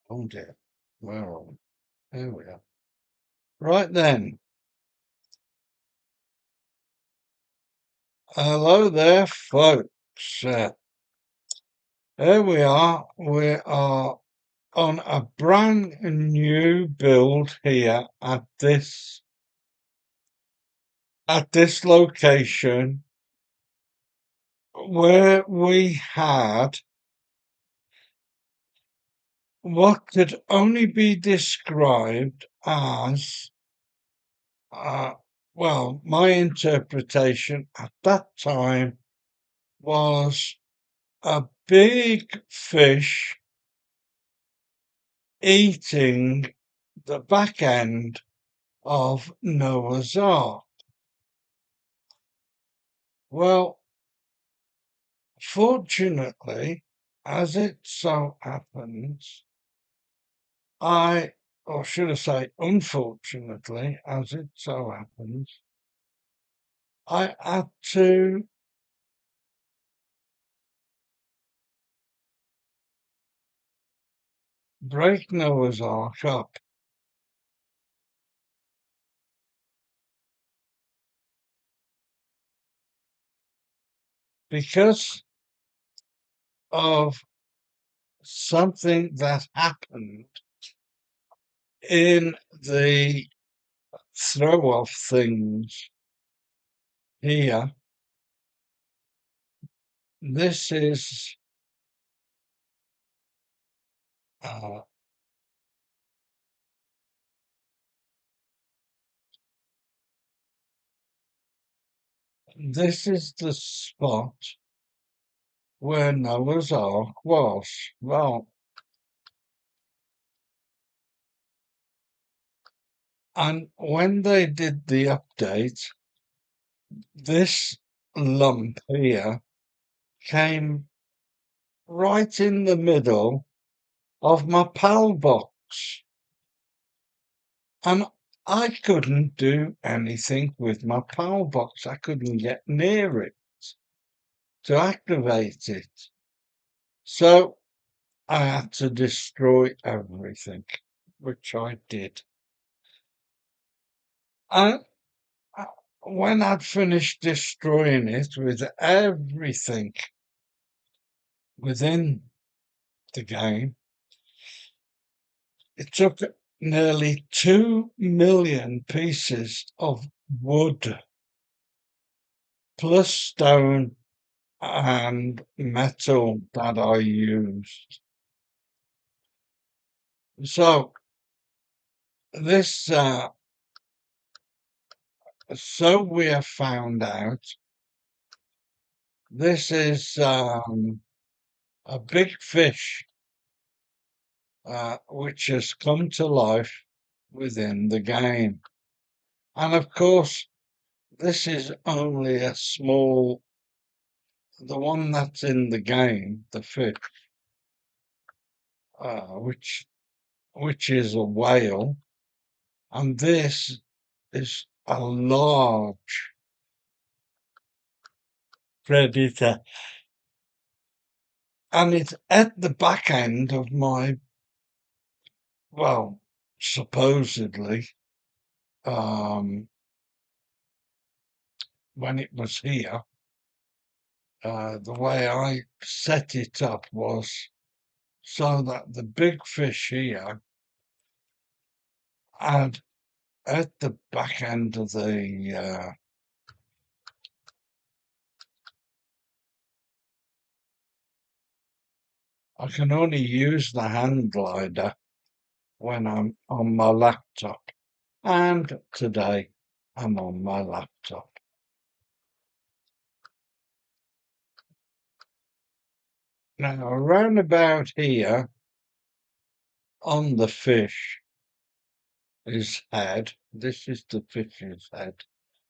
Oh dear. Where are we? Here we are. Right then. Hello there, folks. Here we are. We are on a brand new build here at this location where we had what could only be described as well, my interpretation at that time was a big fish eating the back end of Noah's Ark. Well, fortunately, as it so happens, or should I say, unfortunately, as it so happens, I had to break Noah's Ark up because of something that happened in the throw of things here. This is uh, this is the spot where Noah's Ark was. Well, and when they did the update, this lump here came right in the middle of my PAL box. And I couldn't do anything with my PAL box. I couldn't get near it to activate it. So I had to destroy everything, which I did. And when I'd finished destroying it with everything within the game, it took nearly 2 million pieces of wood plus stone and metal that I used. So this, so we have found out, this is a big fish which has come to life within the game. And of course, this is only the one that's in the game, the fish, uh, which which is a whale, and this is a large predator, and it's at the back end of my, well, supposedly, um, when it was here, the way I set it up was so that the big fish here had at the back end of I can only use the hand glider when I'm on my laptop, and today I'm on my laptop. Now, around about here on the fish is head. This is the fish's head.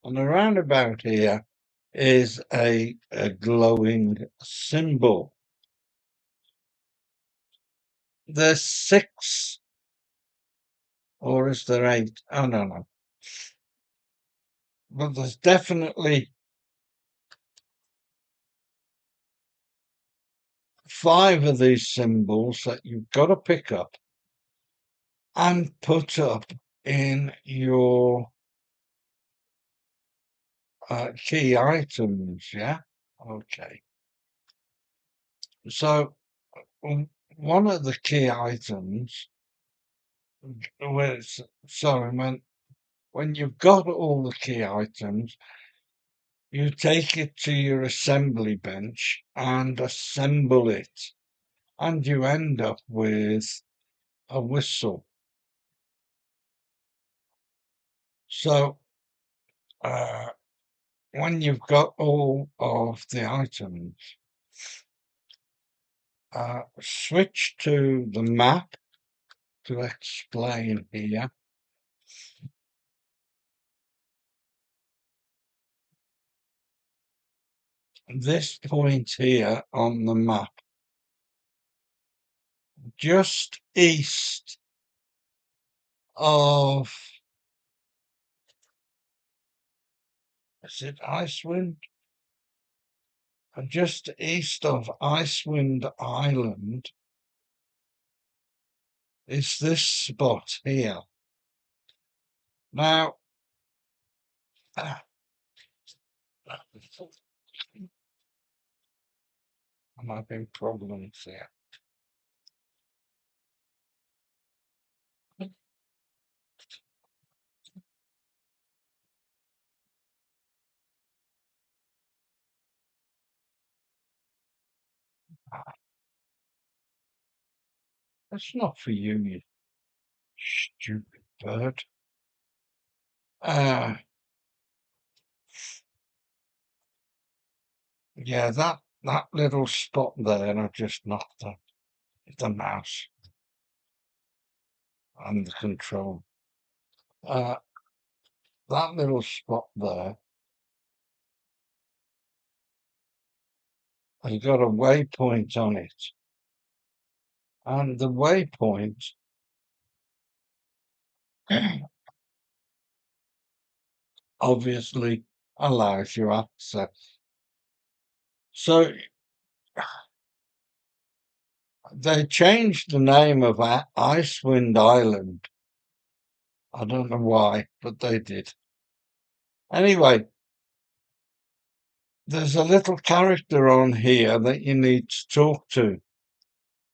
And around about here is a glowing symbol. There's 6, or is there 8? I don't know. But there's definitely 5 of these symbols that you've got to pick up and put up in your key items, yeah? Okay. So one of the key items, was, sorry, when you've got all the key items, you take it to your assembly bench and assemble it, and you end up with a whistle. So uh, when you've got all of the items, switch to the map to explain here. This point here on the map, just east of, is it Icewind? Just east of Icewind Island is this spot here. Now, I'm having problems here. That's not for you, you stupid bird. Uh, yeah, that little spot there, I just knocked the mouse and the control. That little spot there has got a waypoint on it, and the waypoint obviously allows you access. So they changed the name of Icewind Island. I don't know why, but they did. Anyway, there's a little character on here that you need to talk to.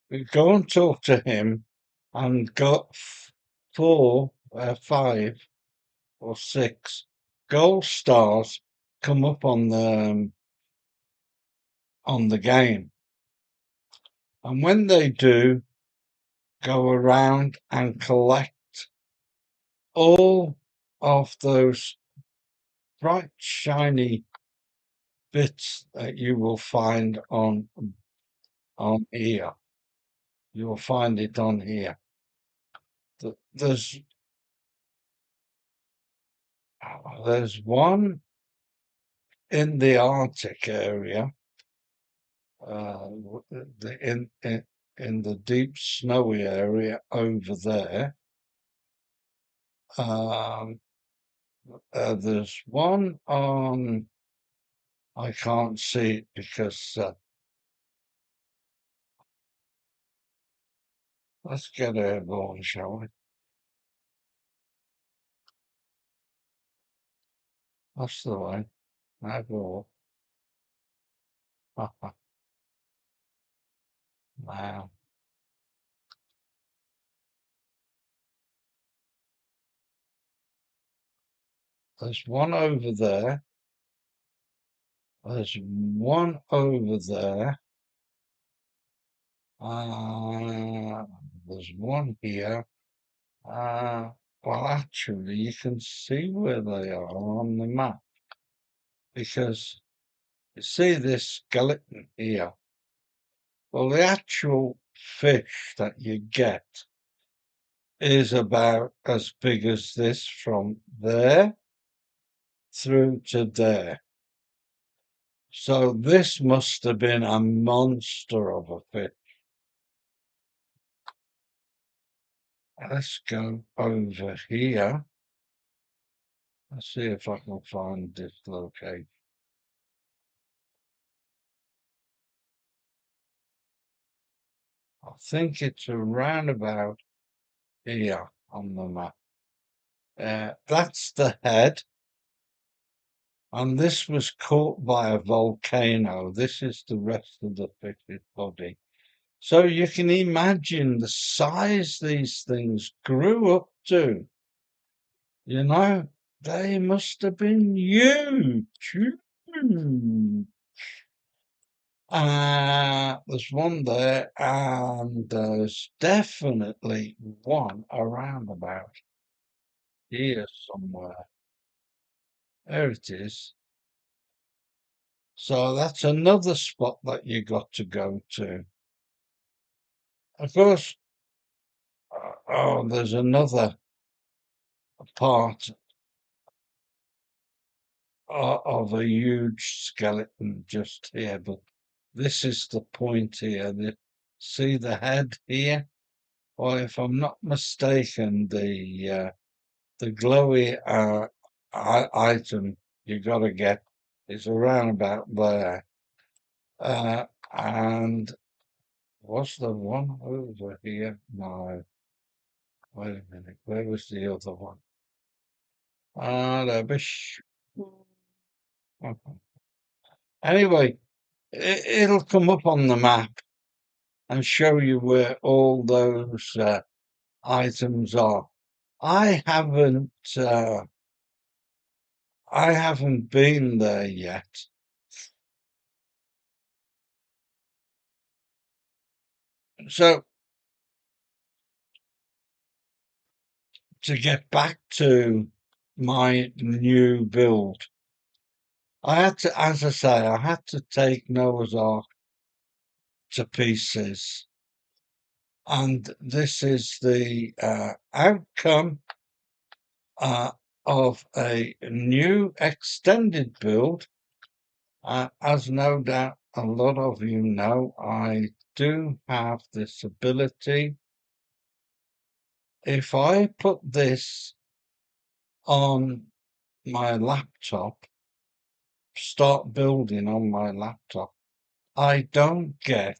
You go and talk to him and got 5 or 6 gold stars come up on the game. And when they do, go around and collect all of those bright shiny bits that you will find on here. You will find it on here. There's one in the Arctic area, in the deep snowy area over there. Um, there's one on. I can't see it because let's get airborne, shall we? That's the way. Airborne. Now, there's one over there. There's one over there. Uh, there's one here. Well, actually, you can see where they are on the map because you see this skeleton here. Well, the actual fish that you get is about as big as this from there through to there. So this must have been a monster of a fish. Let's go over here. Let's see if I can find this location. I think it's around about here on the map. That's the head, and this was caught by a volcano. This is the rest of the fish's body. So you can imagine the size these things grew up to. You know, they must have been huge. Huge. There's one there, and there's definitely one around about here somewhere. There it is. So that's another spot that you got to go to. Of course, oh, there's another part of a huge skeleton just here, but this is the point here. See the head here? Well, if I'm not mistaken, the glowy item you got to get is around about there. And was there one over here? No. Wait a minute. Where was the other one? The bish. Anyway, it'll come up on the map and show you where all those items are. I haven't uh, I haven't been there yet. So to get back to my new build, I had to, as I say, I had to take Noah's Ark to pieces. And this is the outcome of a new extended build. As no doubt a lot of you know, I do have this ability. If I put this on my laptop, start building on my laptop, I don't get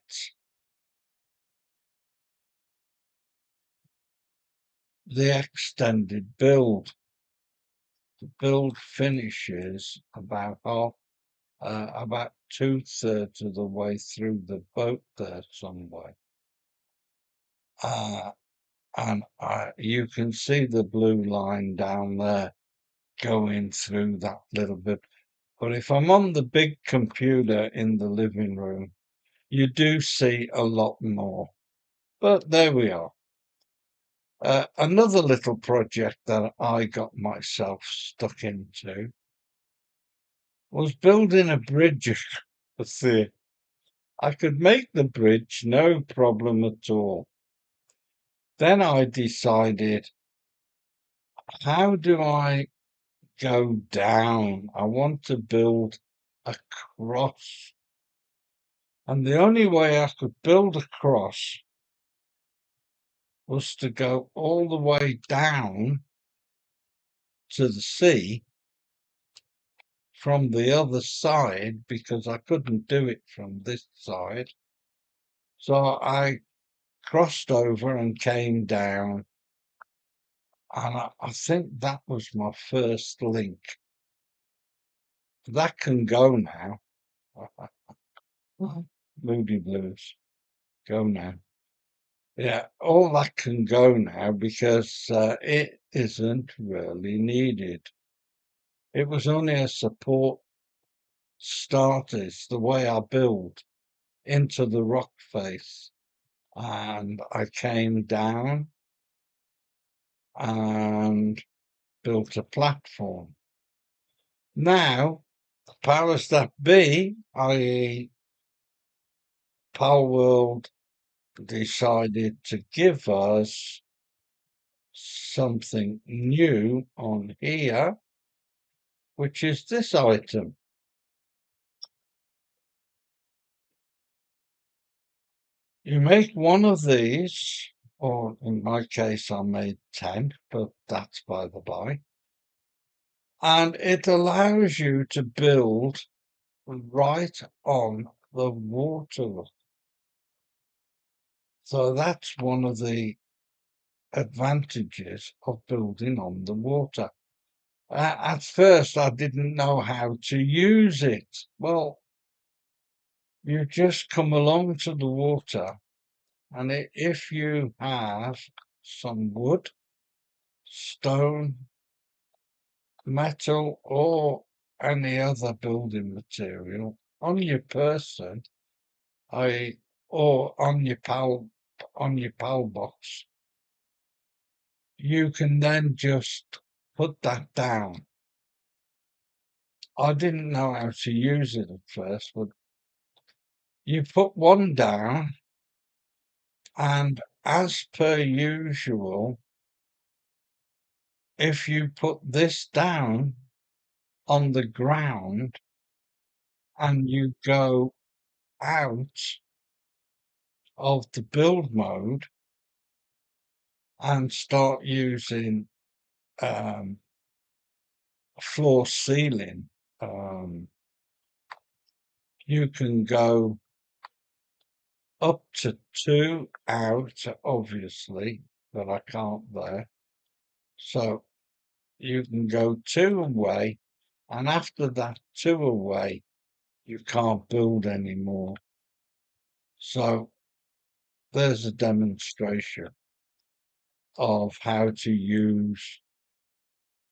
the extended build. The build finishes about 2/3 of the way through the boat there somewhere. Uh, and you can see the blue line down there going through that little bit. But if I'm on the big computer in the living room, you do see a lot more. But there we are. Another little project that I got myself stuck into was building a bridge. See, I could make the bridge no problem at all. Then I decided, how do I go down? I want to build a cross. And the only way I could build a cross was to go all the way down to the sea from the other side because I couldn't do it from this side. So I crossed over and came down. And I think that was my first link. That can go now. Moody Blues, go now. Yeah, all that can go now because it isn't really needed. It was only a support starters, the way I build into the rock face. And I came down and built a platform. Now, the powers that be, i.e. palworld, decided to give us something new on here, which is this item. You make one of these, or in my case, I made 10, but that's by the by. And it allows you to build right on the water. So that's one of the advantages of building on the water. At first, I didn't know how to use it. Well, you just come along to the water, and if you have some wood, stone, metal, or any other building material on your person, I or on your pal box, you can then just put that down. I didn't know how to use it at first, but you put one down, and as per usual, if you put this down on the ground and you go out of the build mode and start using um, floor ceiling, um, you can go up to two out, obviously, but I can't there. So you can go two away, and after that two away, you can't build anymore. So there's a demonstration of how to use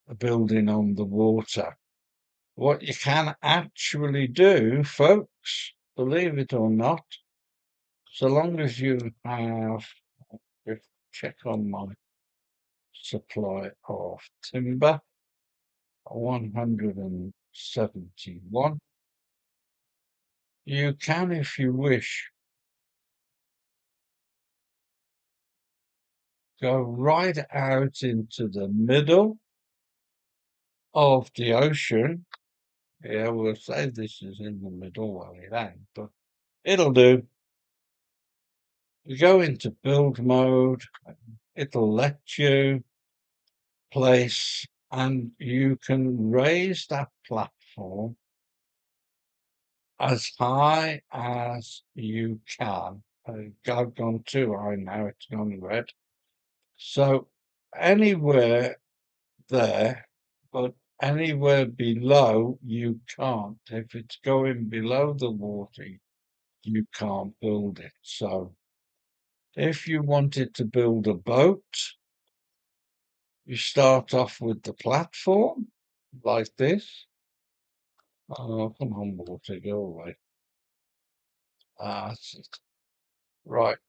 a building on the water. What you can actually do, folks, believe it or not, so long as you have, just check on my supply of timber, 171. You can, if you wish, go right out into the middle of the ocean. Yeah, we'll say this is in the middle, well, it ain't, but it'll do. You go into build mode, it'll let you place, and you can raise that platform as high as you can. I've gone too high now, it's gone red. So anywhere there, but anywhere below you can't. If it's going below the water, you can't build it. So if you wanted to build a boat, you start off with the platform like this. Oh, come on, water, go away. That's it. Right.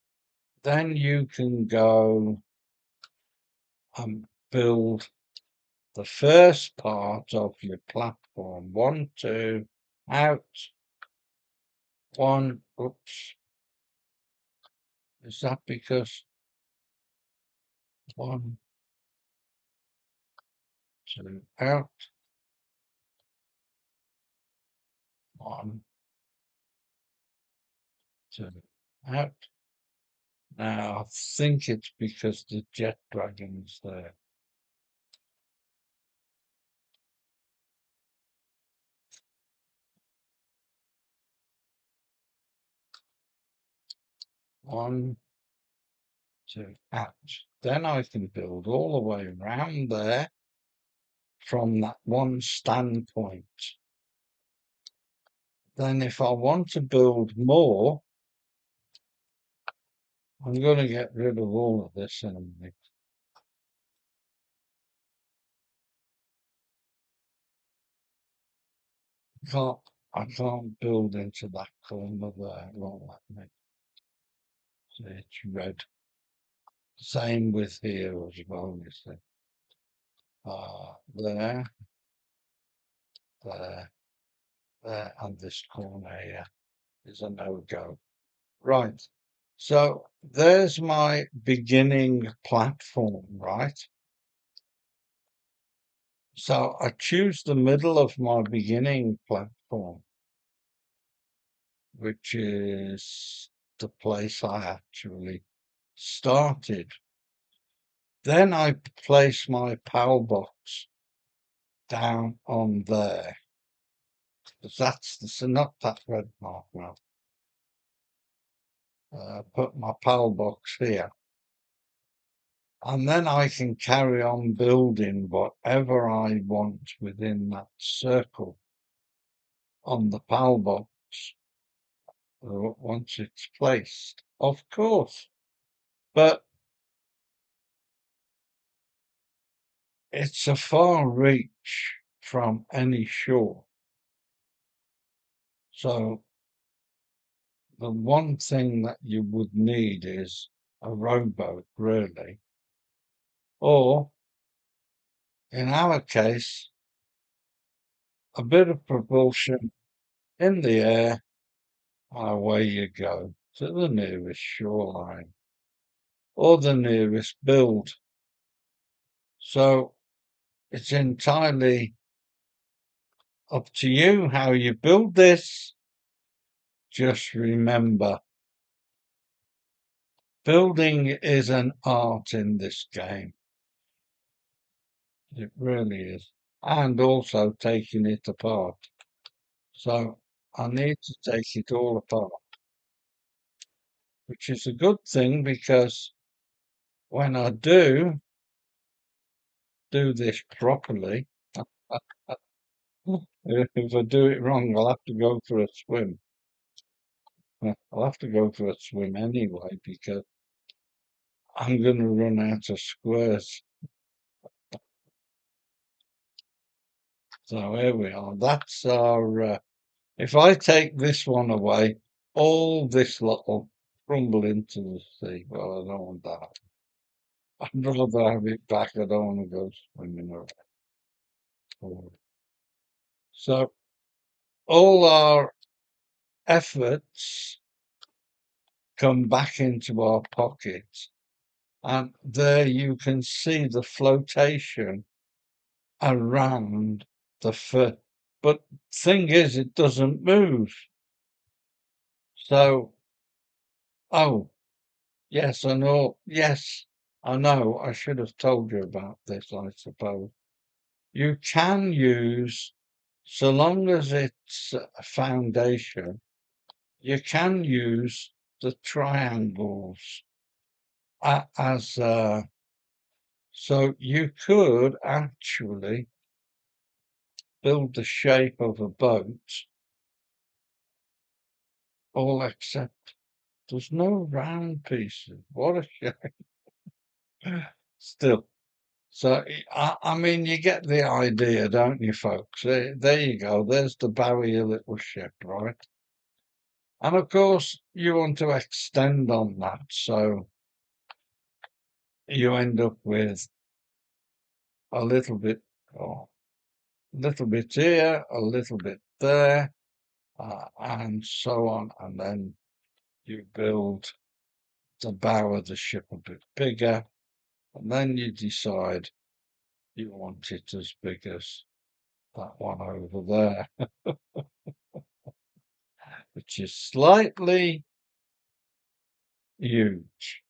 Then you can go and build the first part of your platform. One, two, out. One, oops. Is that because one, two, out? One, two, out. Now, I think it's because the jet dragon's there. One, two, out. Then I can build all the way around there from that one standpoint. Then if I want to build more, I'm going to get rid of all of this in a minute. I can't build into that corner there. It won't let me. See, it's red. Same with here as well, you see. There, there, there, and this corner here is a no-go. Right. So there's my beginning platform, right? So I choose the middle of my beginning platform, which is the place I actually started. Then I place my PAL box down on there. Because that's so not that red mark now. Put my PAL box here. And then I can carry on building whatever I want within that circle on the PAL box once it's placed, of course. But it's a far reach from any shore. So the one thing that you would need is a rowboat, really. Or, in our case, a bit of propulsion in the air, and away you go to the nearest shoreline or the nearest build. So it's entirely up to you how you build this. Just remember, building is an art in this game. It really is. And also taking it apart. So I need to take it all apart, which is a good thing because when I do this properly, if I do it wrong, I'll have to go for a swim. I'll have to go for a swim anyway because I'm going to run out of squares. So here we are. That's our. If I take this one away, all this lot will crumble into the sea. Well, I don't want that. I'd rather have it back. I don't want to go swimming around. So all our efforts come back into our pockets, and there you can see the flotation around the foot. But thing is, it doesn't move. So, oh, yes, I know. Yes, I know. I should have told you about this, I suppose. You can use, so long as it's a foundation, you can use the triangles as so you could actually build the shape of a boat, all except there's no round pieces. What a shame. Still. So, I mean, you get the idea, don't you, folks? There you go. There's the bow of your little ship, right? And of course, you want to extend on that. So you end up with a little bit, oh, little bit here, a little bit there, and so on. And then you build the bow of the ship a bit bigger. And then you decide you want it as big as that one over there, which is slightly huge.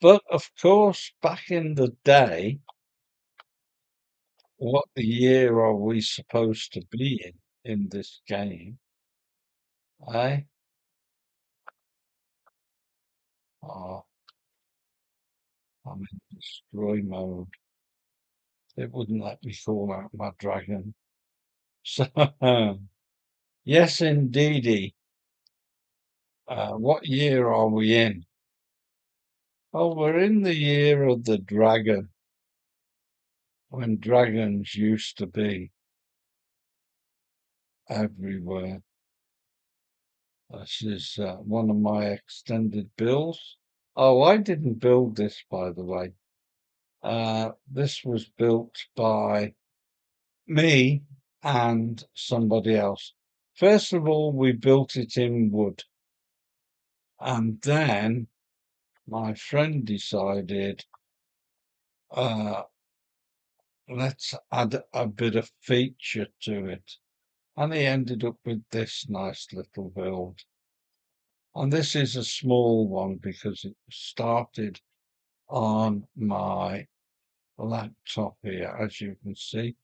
But of course, back in the day, what the year are we supposed to be in this game? Eh? Oh, I'm in destroy mode. It wouldn't let me call out my dragon. So, yes, indeedy. What year are we in? Oh, we're in the year of the dragon, when dragons used to be everywhere. This is one of my extended builds. Oh, I didn't build this, by the way. This was built by me and somebody else. First of all, we built it in wood. And then my friend decided, uh, let's add a bit of feature to it. And he ended up with this nice little build. And this is a small one because it started on my laptop here, as you can see.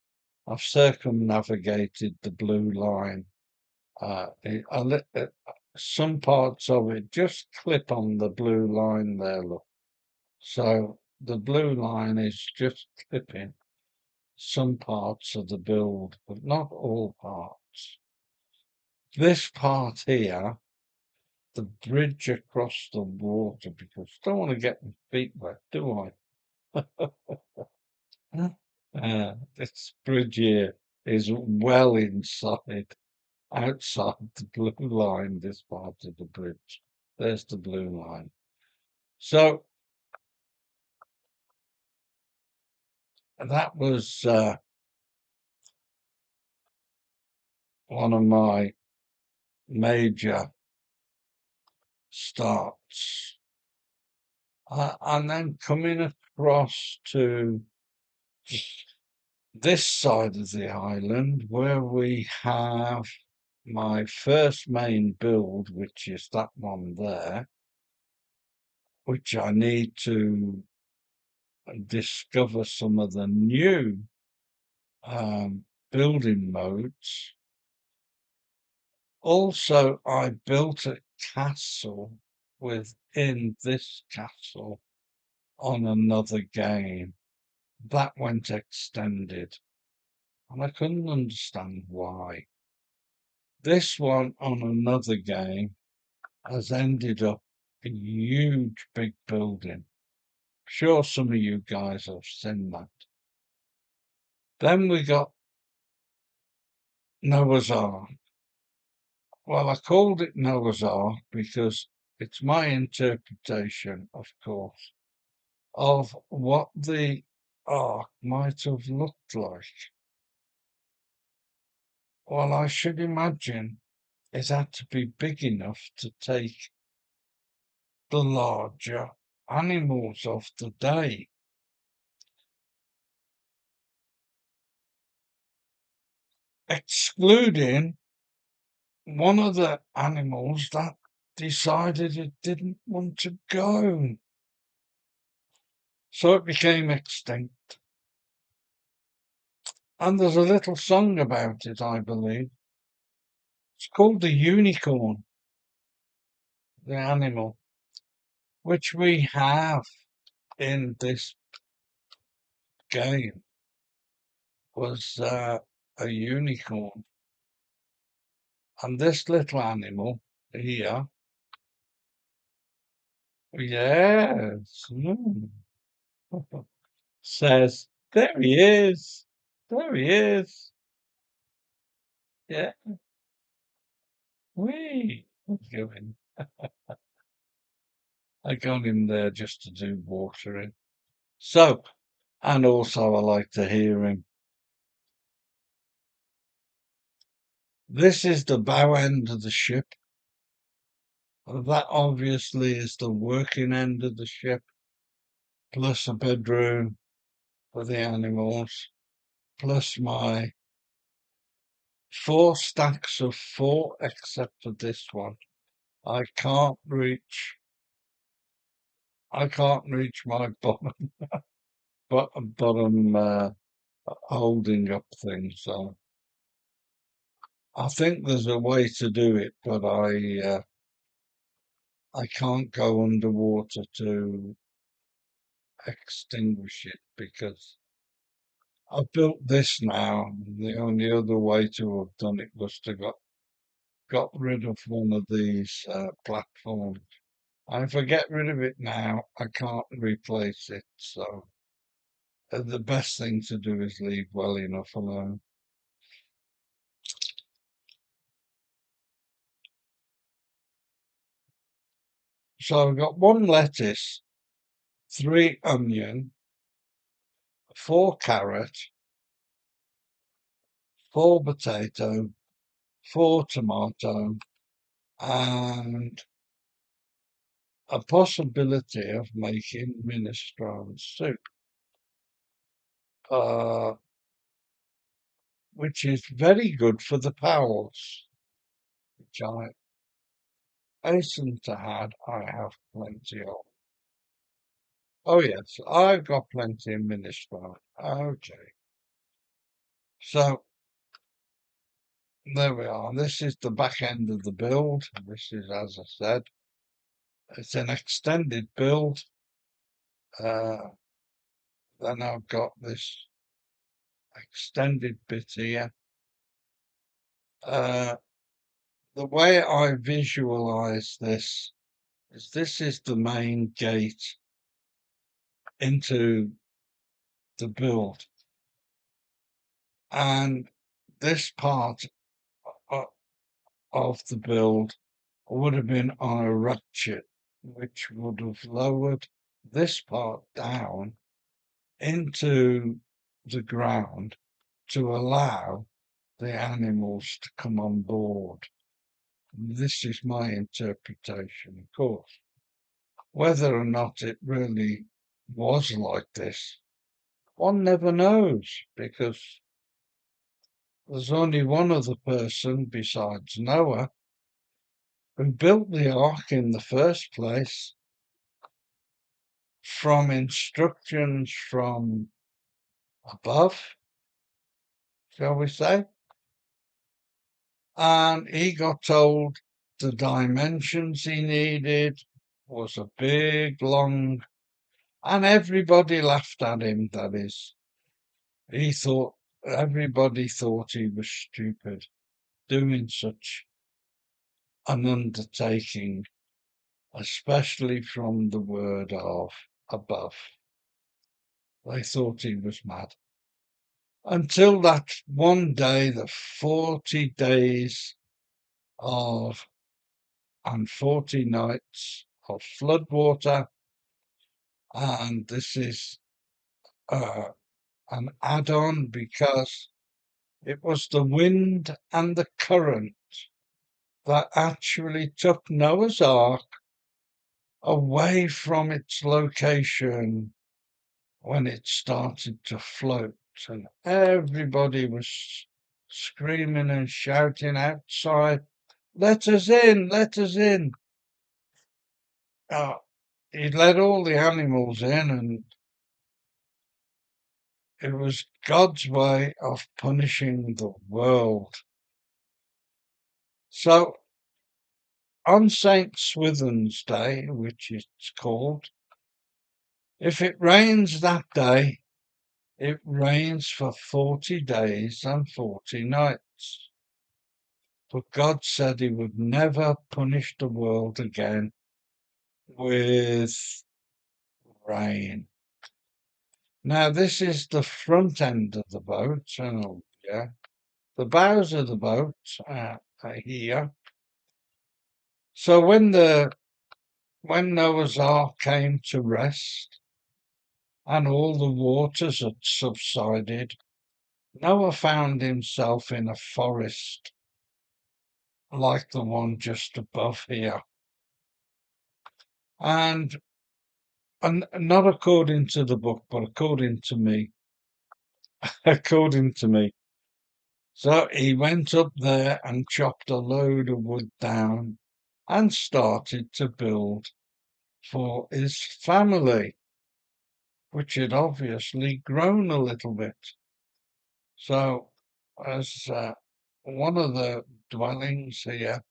I've circumnavigated the blue line some parts of it just clip on the blue line there, look. So the blue line is just clipping some parts of the build, but not all parts. This part here, the bridge across the water, because I don't want to get my feet wet, do I? This bridge here is well inside, outside the blue line, this part of the bridge. There's the blue line. So that was one of my major starts. And then coming across to this side of the island where we have my first main build, which is that one there, which I need to discover some of the new building modes. Also, I built a castle within this castle on another game. That went extended, and I couldn't understand why. This one on another game has ended up a huge big building. Sure, some of you guys have seen that. Then we got Noah's Ark. Well, I called it Noah's Ark because it's my interpretation, of course, of what the ark might have looked like. Well, I should imagine it had to be big enough to take the larger animals of the day, excluding one of the animals that decided it didn't want to go. So it became extinct. And there's a little song about it, I believe. It's called the unicorn, the animal, which we have in this game, was a unicorn. And this little animal here, yes, says, there he is, there he is. Yeah, wee. Going. I got him there just to do watering. So, and also I like to hear him. This is the bow end of the ship. That obviously is the working end of the ship, plus a bedroom for the animals, plus my 4 stacks of 4, except for this one. I can't reach. I can't reach my bottom holding up thing. So I think there's a way to do it, but I can't go underwater to extinguish it because I've built this now. The only other way to have done it was to got rid of one of these platforms. And if I get rid of it now, I can't replace it. So the best thing to do is leave well enough alone. So I've got 1 lettuce, 3 onion, 4 carrot, 4 potato, 4 tomato, and a possibility of making minestrone soup, uh, which is very good for the bowels, which I hasten to add I have plenty of. Oh yes, I've got plenty of minestrone. Okay. So there we are. This is the back end of the build. This is, as I said, it's an extended build. Then I've got this extended bit here. The way I visualize this is the main gate into the build. And this part of the build would have been on a ratchet, which would have lowered this part down into the ground to allow the animals to come on board. This is my interpretation, of course. Whether or not it really was like this, one never knows, because there's only one other person besides Noah who built the ark in the first place from instructions from above, shall we say. And he got told the dimensions he needed was a big, long, and everybody laughed at him, that is. Everybody thought he was stupid doing such an undertaking, especially from the word of above. They thought he was mad. Until that one day, the 40 days of and 40 nights of floodwater, and this is an add-on because it was the wind and the current that actually took Noah's Ark away from its location when it started to float, and everybody was screaming and shouting outside, "Let us in, let us in." He let all the animals in, and it was God's way of punishing the world. So on St. Swithin's Day, which it's called, if it rains that day, it rains for 40 days and 40 nights. But God said he would never punish the world again with rain. Now, this is the front end of the boat, and yeah, the bows of the boat are here. So when Noah's Ark came to rest and all the waters had subsided, Noah found himself in a forest like the one just above here. And not according to the book, but according to me. According to me. So he went up there and chopped a load of wood down and started to build for his family, which had obviously grown a little bit. So, as one of the dwellings here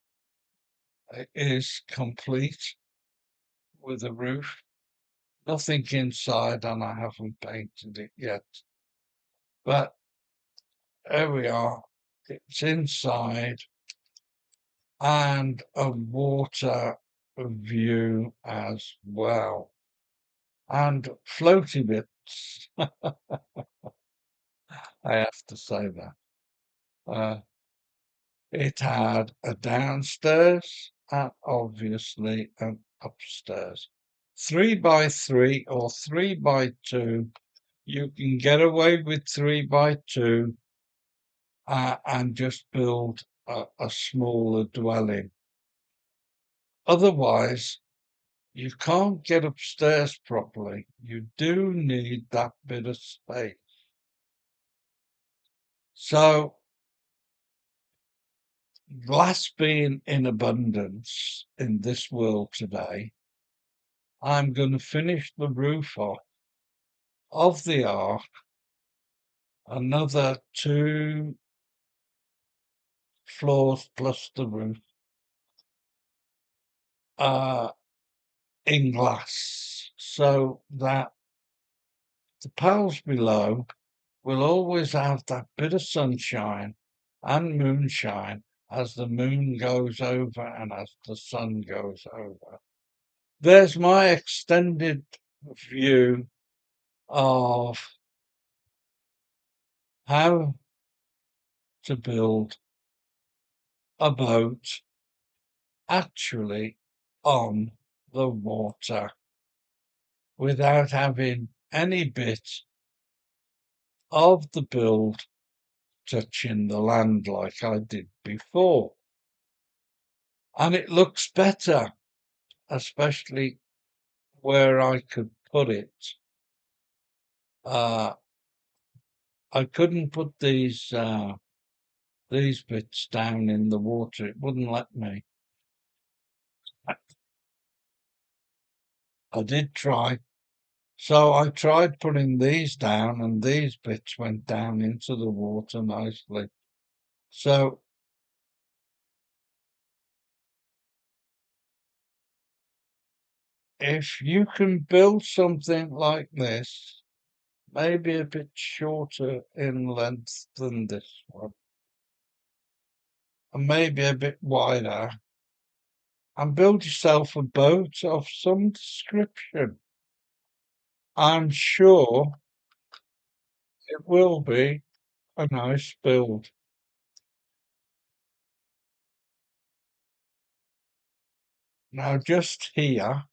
is complete with a roof, nothing inside, and I haven't painted it yet. But there we are. It's inside, and a water view as well, and floaty bits. I have to say that. It had a downstairs and obviously an upstairs. 3 by 3 or 3 by 2. You can get away with 3 by 2 and just build a smaller dwelling. Otherwise, you can't get upstairs properly. You do need that bit of space. So, glass being in abundance in this world today, I'm going to finish the roof off of the ark another 2 floors plus the roof uh, in glass so that the pals below will always have that bit of sunshine and moonshine as the moon goes over and as the sun goes over. There's my extended view of how to build a boat actually on the water without having any bit of the build touching the land like I did before. And it looks better, especially where I could put it. Uh, I couldn't put these bits down in the water. It wouldn't let me. I, I did try. So I tried putting these down and these bits went down into the water nicely. So if you can build something like this, maybe a bit shorter in length than this one, and maybe a bit wider, and build yourself a boat of some description, I'm sure it will be a nice build. Now, just here,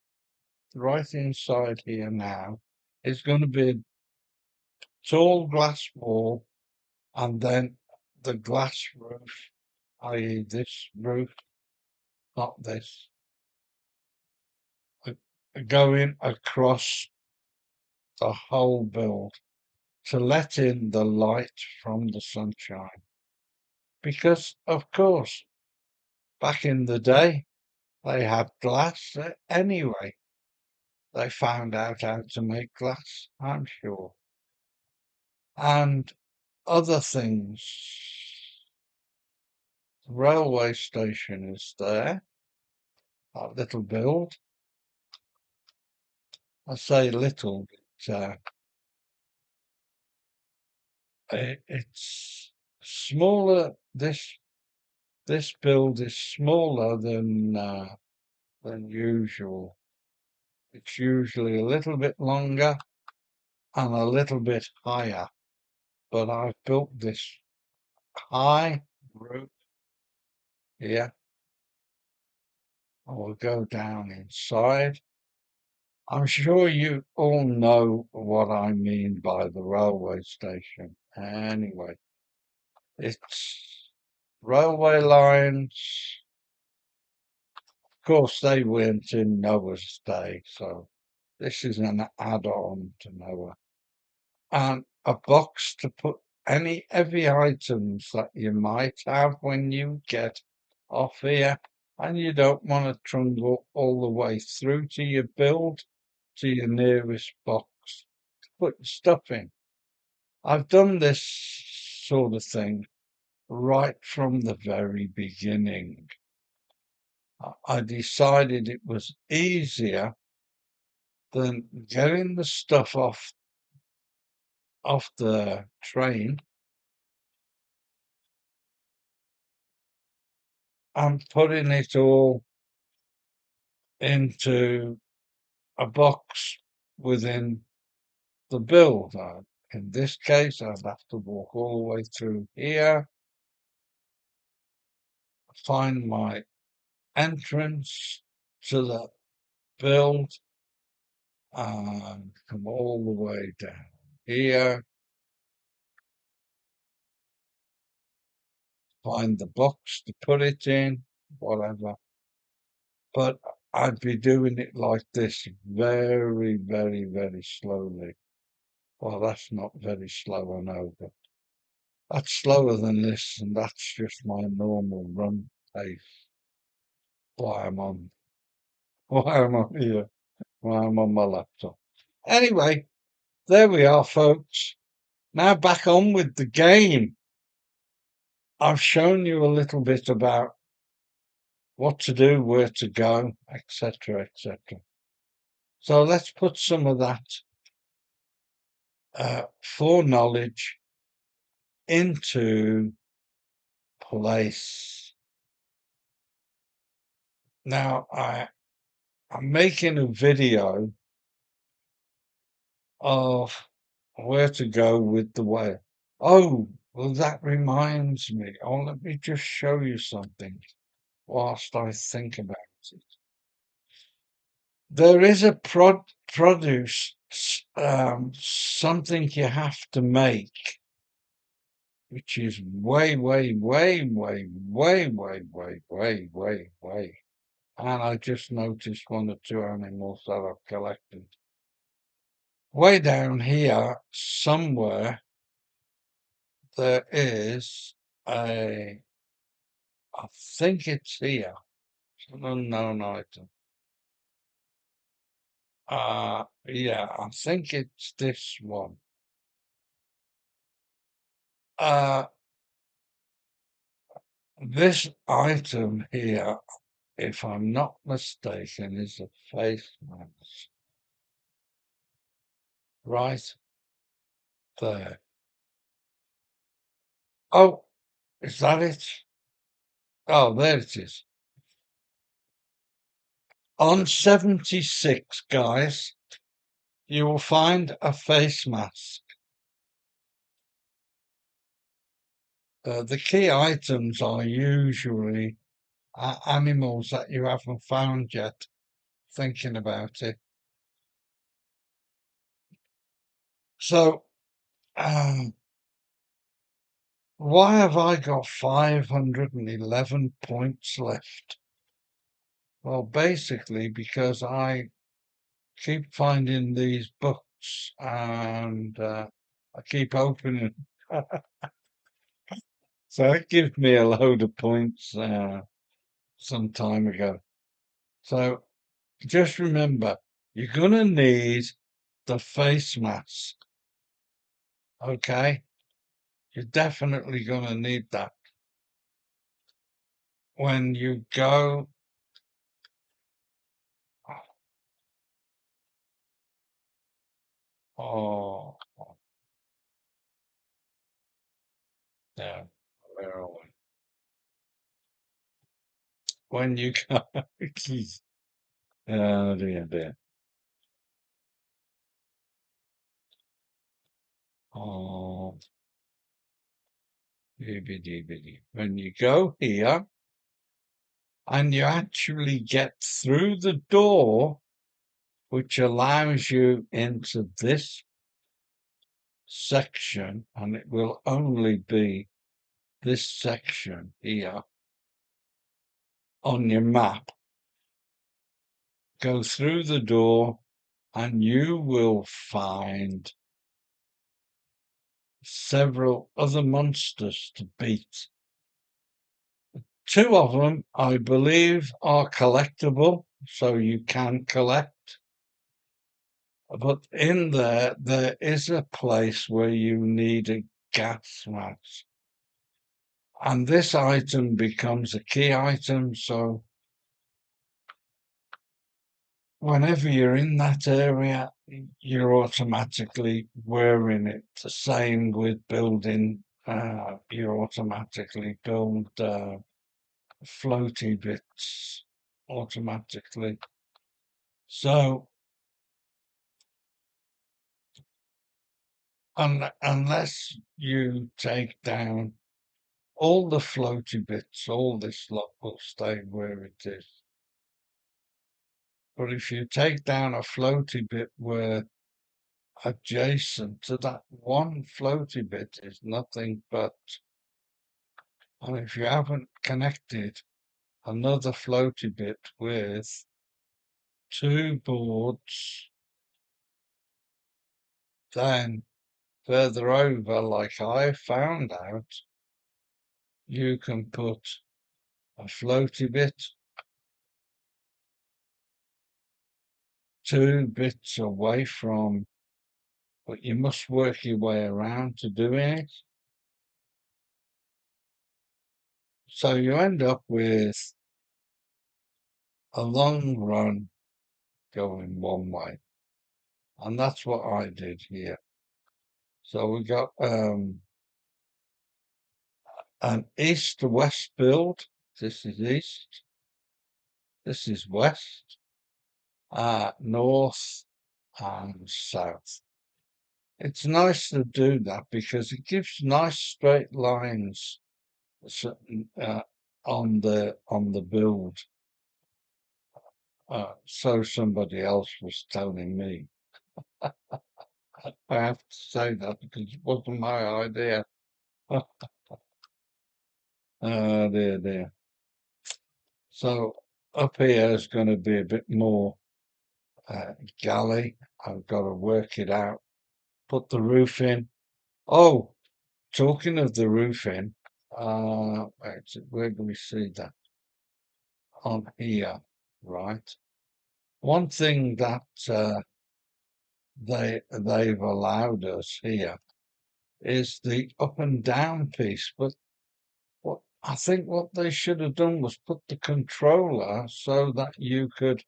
right inside here now, is going to be a tall glass wall and then the glass roof, i.e., this roof, not this, going across the whole build to let in the light from the sunshine. Because, of course, back in the day, they had glass anyway. They found out how to make glass, I'm sure. And other things. The railway station is there, that little build. I say little, but it's smaller. This build is smaller than usual. It's usually a little bit longer and a little bit higher, but I've built this high roof here. I will go down inside. I'm sure you all know what I mean by the railway station. Anyway, it's railway lines. Of course, they weren't in Noah's day, so this is an add-on to Noah. And a box to put any heavy items that you might have when you get off here and you don't want to trundle all the way through to your build to your nearest box to put your stuff in. I've done this sort of thing right from the very beginning. I decided it was easier than getting the stuff off the train and putting it all into a box within the build. In this case, I'd have to walk all the way through here, find my entrance to the build, and come all the way down here, find the box to put it in, whatever. But I'd be doing it like this very, very, very slowly. Well, that's not very slow, I know, but that's slower than this, and that's just my normal run pace. Why I'm on, why I'm on here, why I'm on my laptop. Anyway, there we are, folks. Now back on with the game. I've shown you a little bit about what to do, where to go, etc., etc. So let's put some of that foreknowledge into place. Now, I'm making a video of where to go with the whale. Oh, well, that reminds me. Oh, let me just show you something whilst I think about it. There is a produce, something you have to make, which is way, way, way, way, way, way, way, way, way, way. And I just noticed one or two animals that I've collected. Way down here, somewhere, there is a, I think it's here, it's an unknown item. Yeah, I think it's this one. Uh, this item here, if I'm not mistaken, is a face mask. Right there. Oh, is that it? Oh, there it is. On 76, guys, you will find a face mask. The key items are usually animals that you haven't found yet, thinking about it. So, why have I got 511 points left? Well, basically because I keep finding these books and I keep opening. So it gives me a load of points some time ago. So just remember, you're going to need the face mask. Okay? You're definitely going to need that when you go. Oh, yeah. Where are we? When you go. Oh, dear, dear. Oh, when you go here and you actually get through the door, which allows you into this section, and it will only be this section here on your map. Go through the door and you will find several other monsters to beat. Two of them, I believe, are collectible, so you can collect. But in there is a place where you need a gas mask. And this item becomes a key item, so whenever you're in that area, you're automatically wearing it. The same with building, you automatically build floaty bits automatically. So unless you take down all the floaty bits, all this lot will stay where it is. But if you take down a floaty bit where adjacent to that one floaty bit is nothing but, and if you haven't connected another floaty bit with two boards, then further over, like I found out, you can put a floaty bit 2 bits away from, but you must work your way around to doing it. So you end up with a long run going one way. And that's what I did here. So we got an east to west build. This is east. This is west. North and south. It's nice to do that because it gives nice straight lines uh, on the build. So somebody else was telling me. I have to say that because it wasn't my idea. There. So up here is going to be a bit more galley. I've got to work it out. Put the roof in. Oh, talking of the roof in, where do we see that? On here, right? One thing that they've allowed us here is the up and down piece, but what I think what they should have done was put the controller so that you could,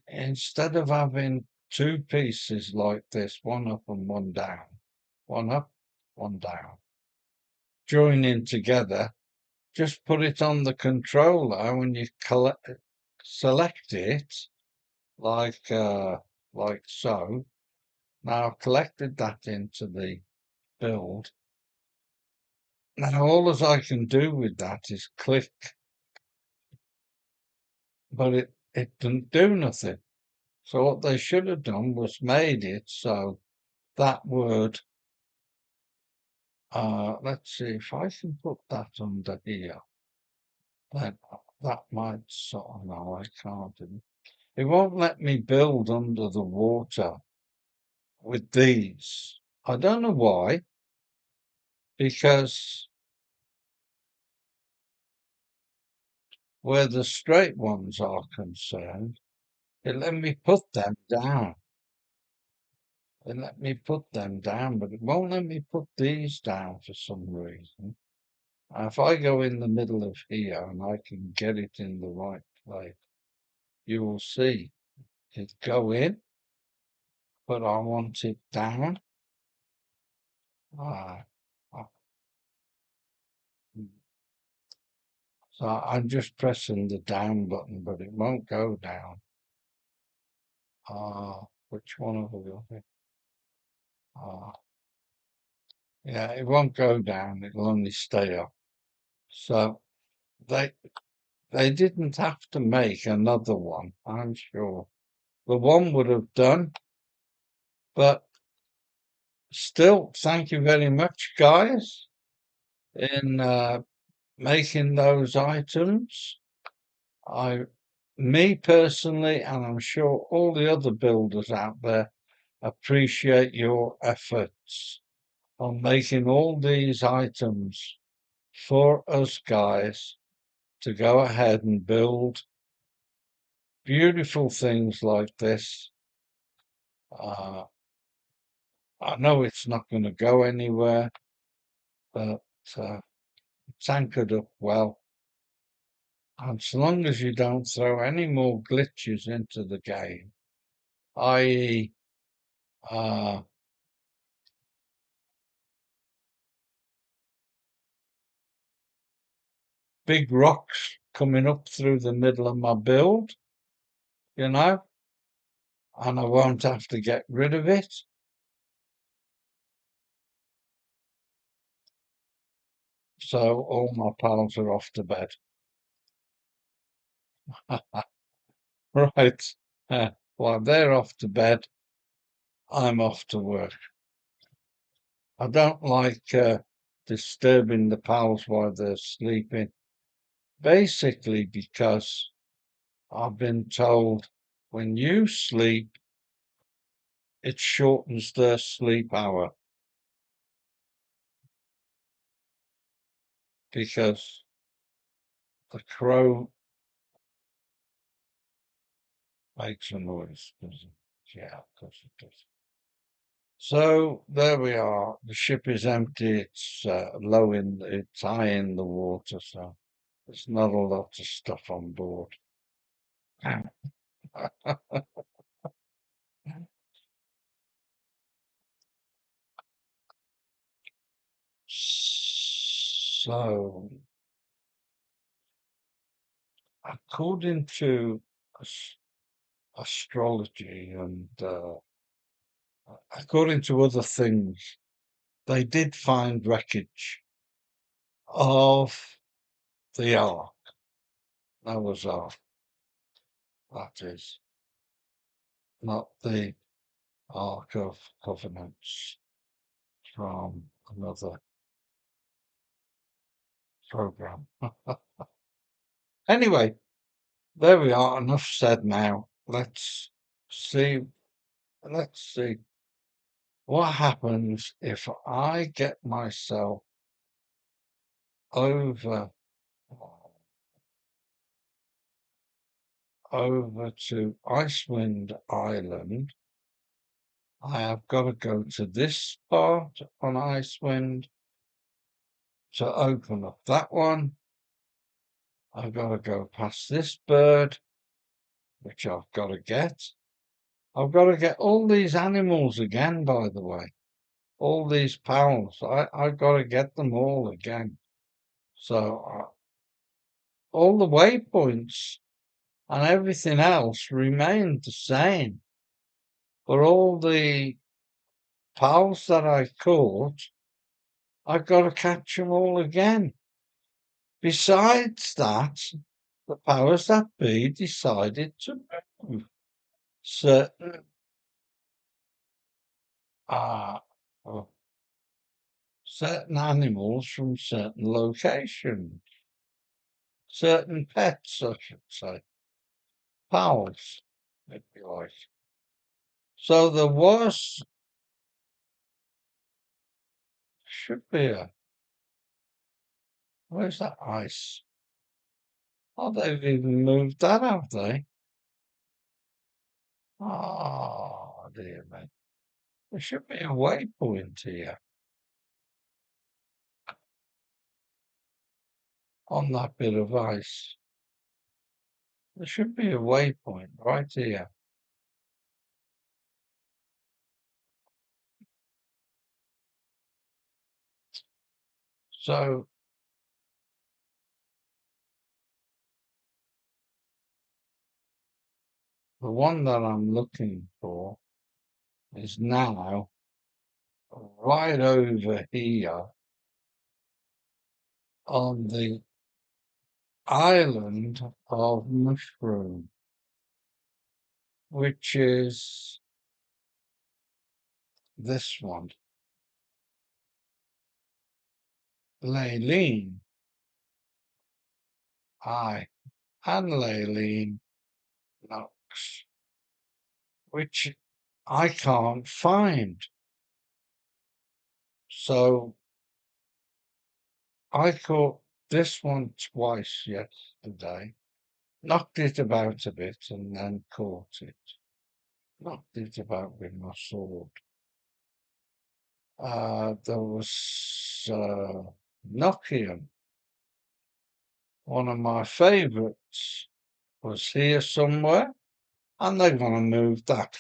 instead of having two pieces like this, one up and one down, one up, one down, joining together, just put it on the controller when you select it, like like so. Now I've collected that into the build. Now all as I can do with that is click, but it didn't do nothing. So what they should have done was made it so that would, let's see if I can put that under here, then that might sort of, no, I can't. It won't let me build under the water with these. I don't know why, because where the straight ones are concerned, it let me put them down. It let me put them down, but it won't let me put these down for some reason. If I go in the middle of here and I can get it in the right place, you will see it go in, but I want it down. Ah, ah, so I'm just pressing the down button, but it won't go down. Which one have we got here? Yeah, it won't go down. It'll only stay up. So they they didn't have to make another one, I'm sure. The one would have done, but still, thank you very much, guys, in making those items. Me personally, and I'm sure all the other builders out there, appreciate your efforts on making all these items for us guys to go ahead and build beautiful things like this. Uh, I know it's not going to go anywhere, but it's anchored up well. And so long as you don't throw any more glitches into the game, i.e., uh, big rocks coming up through the middle of my build, you know, and I won't have to get rid of it. So all my pals are off to bed. Right. While they're off to bed, I'm off to work. I don't like disturbing the pals while they're sleeping, basically because I've been told when you sleep, it shortens their sleep hour because the crow makes a noise. Does it? Yeah, of course it does. So there we are. The ship is empty. It's it's high in the water, so there's not a lot of stuff on board. So, according to astrology and according to other things, they did find wreckage of the Ark. Noah's Ark, that is, not the Ark of Covenants from another program. Anyway, there we are. Enough said now. See. Let's see what happens if I get myself over to Icewind Island. I have got to go to this part on Icewind to open up that one. I've got to go past this bird, which I've got to get. I've got to get all these animals again, by the way. All these pals. I've got to get them all again. So all the waypoints and everything else remained the same. But all the pals that I caught, I've got to catch them all again. Besides that, the powers that be decided to move certain uh, uh, certain animals from certain locations, certain pets, I should say, pals, if you like. So there should be where's that ice? Oh, they've even moved that, have they? Oh, dear me. There should be a waypoint here on that bit of ice. There should be a waypoint right here. So the one that I'm looking for is now right over here on the island of Mushroom, which is this one, Laylene. Aye, and Laylene Knox, which I can't find. So I caught this one twice yesterday, knocked it about a bit and then caught it. Knocked it about with my sword. There was Nokian, one of my favourites, was here somewhere, and they're going to move that.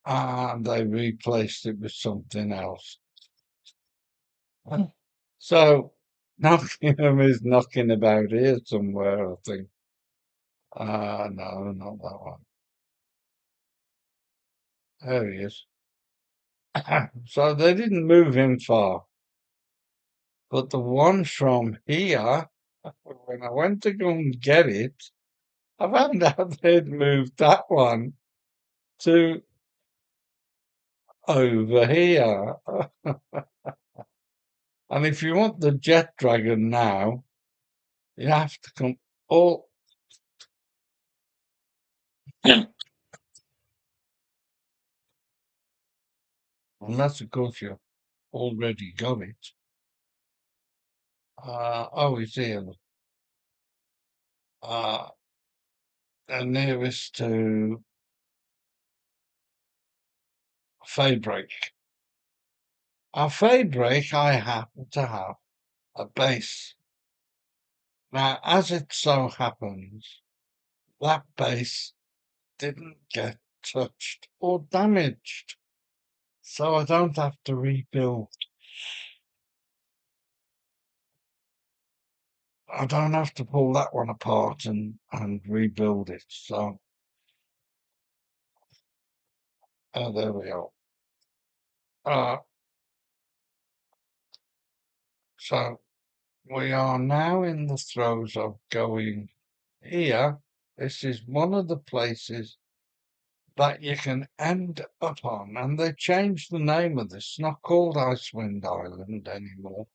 And they replaced it with something else. So Nottingham is knocking about here somewhere, I think. No, not that one. There he is. So they didn't move him far. But the one from here, when I went to go and get it, I found out they'd moved that one to over here. And if you want the jet dragon now, you have to come all. Unless, of course, you've already got it. Oh, it's here. Uh, the nearest to fade break. Our fade break, I happen to have a base. Now, as it so happens, that base didn't get touched or damaged, so I don't have to rebuild. I don't have to pull that one apart and rebuild it. So there we are. Uh, so we are now in the throes of going here. This is one of the places that you can end up on, and they changed the name of this. It's not called Icewind Island anymore.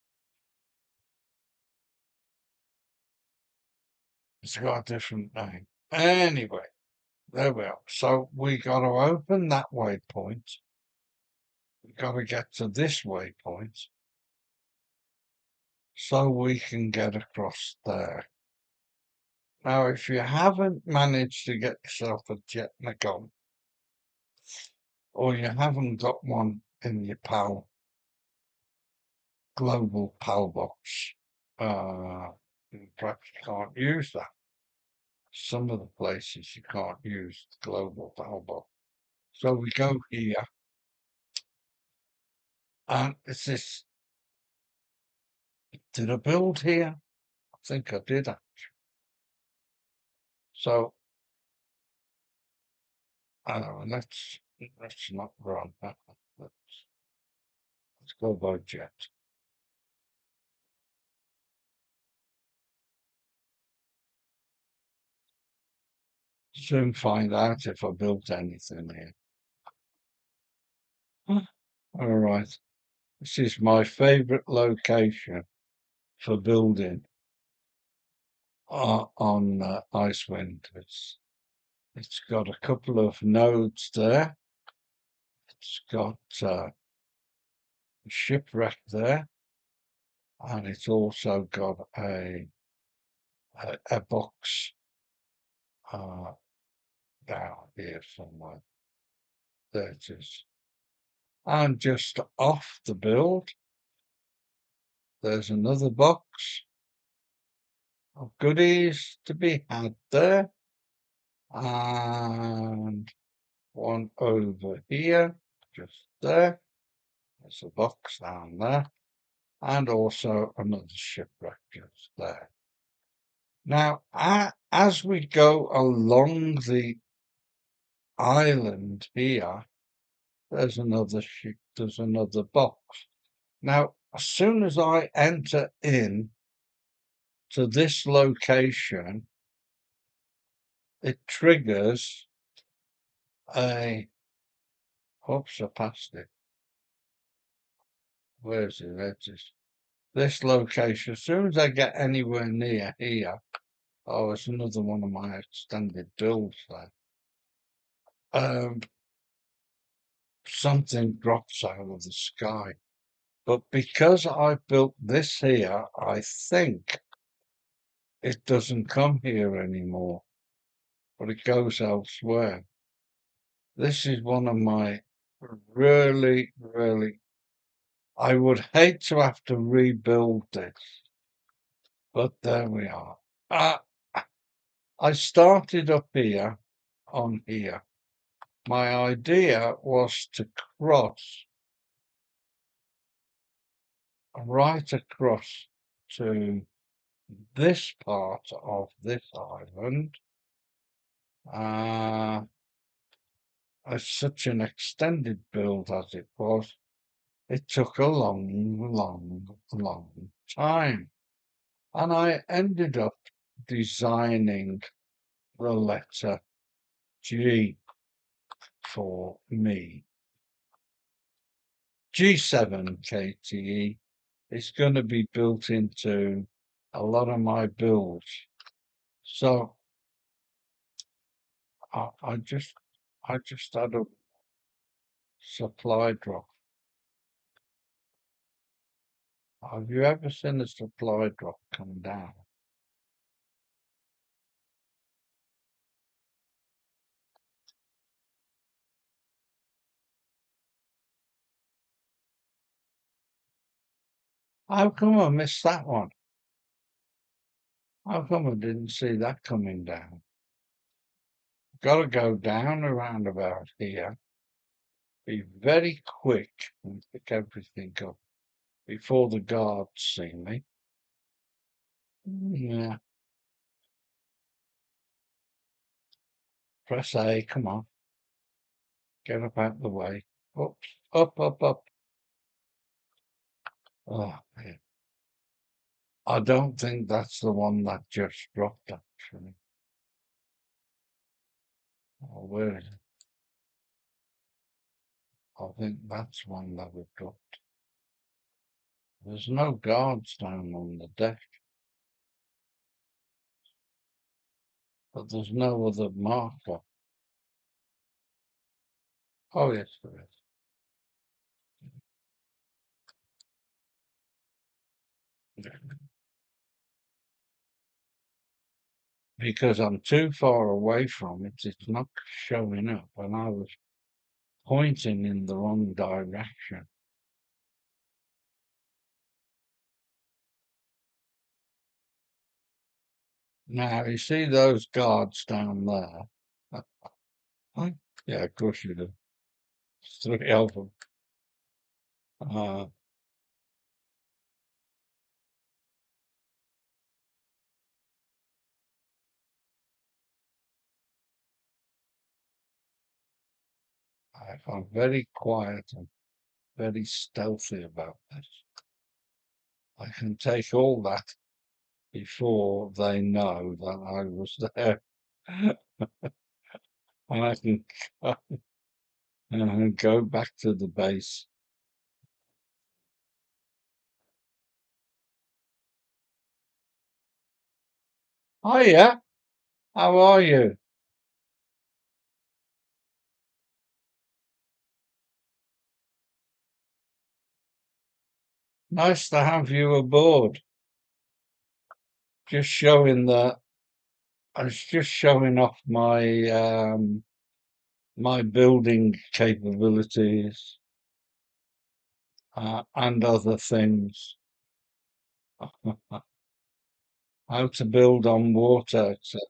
It's got a different name. Anyway, there we are. So we got to open that waypoint. We've got to get to this waypoint so we can get across there. Now, if you haven't managed to get yourself a Jetnagon, or you haven't got one in your global PAL box, perhaps you can't use that. Some of the places you can't use the global PAL box. So we go here, and it's this. Did I build here? I think I did actually. So let's not run. Let's go by jet. Soon find out if I built anything here. All right. This is my favorite location for building on Icewind. It's got a couple of nodes there. It's got a shipwreck there, and it's also got a box down here somewhere. There it is. And just off the build, there's another box of goodies to be had there, and one over here, just there. There's a box down there, and also another shipwreck just there. Now, as we go along the island here, there's another ship, there's another box. Now, as soon as I enter in to this location, it triggers a, oops, I passed it. Where's it? That's this location. As soon as I get anywhere near here, oh, it's another one of my extended builds there. Something drops out of the sky. But because I built this here, I think it doesn't come here anymore, but it goes elsewhere. This is one of my really, I would hate to have to rebuild this, but there we are. I started up here on here. My idea was to cross right across to this part of this island. As such an extended build as it was, it took a long time. And I ended up designing the letter G for me. G7 KTE is going to be built into a lot of my builds. So I just had a supply drop. Have you ever seen a supply drop come down? How come I missed that one? How come I didn't see that coming down? Got to go down around about here. Be very quick and pick everything up before the guards see me. Yeah, press A, come on. Get up out the way. Oops, up, up, up. Oh, yeah. I don't think that's the one that just dropped, actually. Oh, where is it? I think that's one that we dropped. There's no guards down on the deck, but there's no other marker. Oh, yes, there is. Because I'm too far away from it, it's not showing up, and I was pointing in the wrong direction. Now, you see those guards down there? Yeah, of course you do. There's three of them. Uh, I'm very quiet and very stealthy about this. I can take all that before they know that I was there. And I can go back to the base. Oh, yeah. How are you? Nice to have you aboard. Just showing that I was just showing off my building capabilities and other things. How to build on water, etc.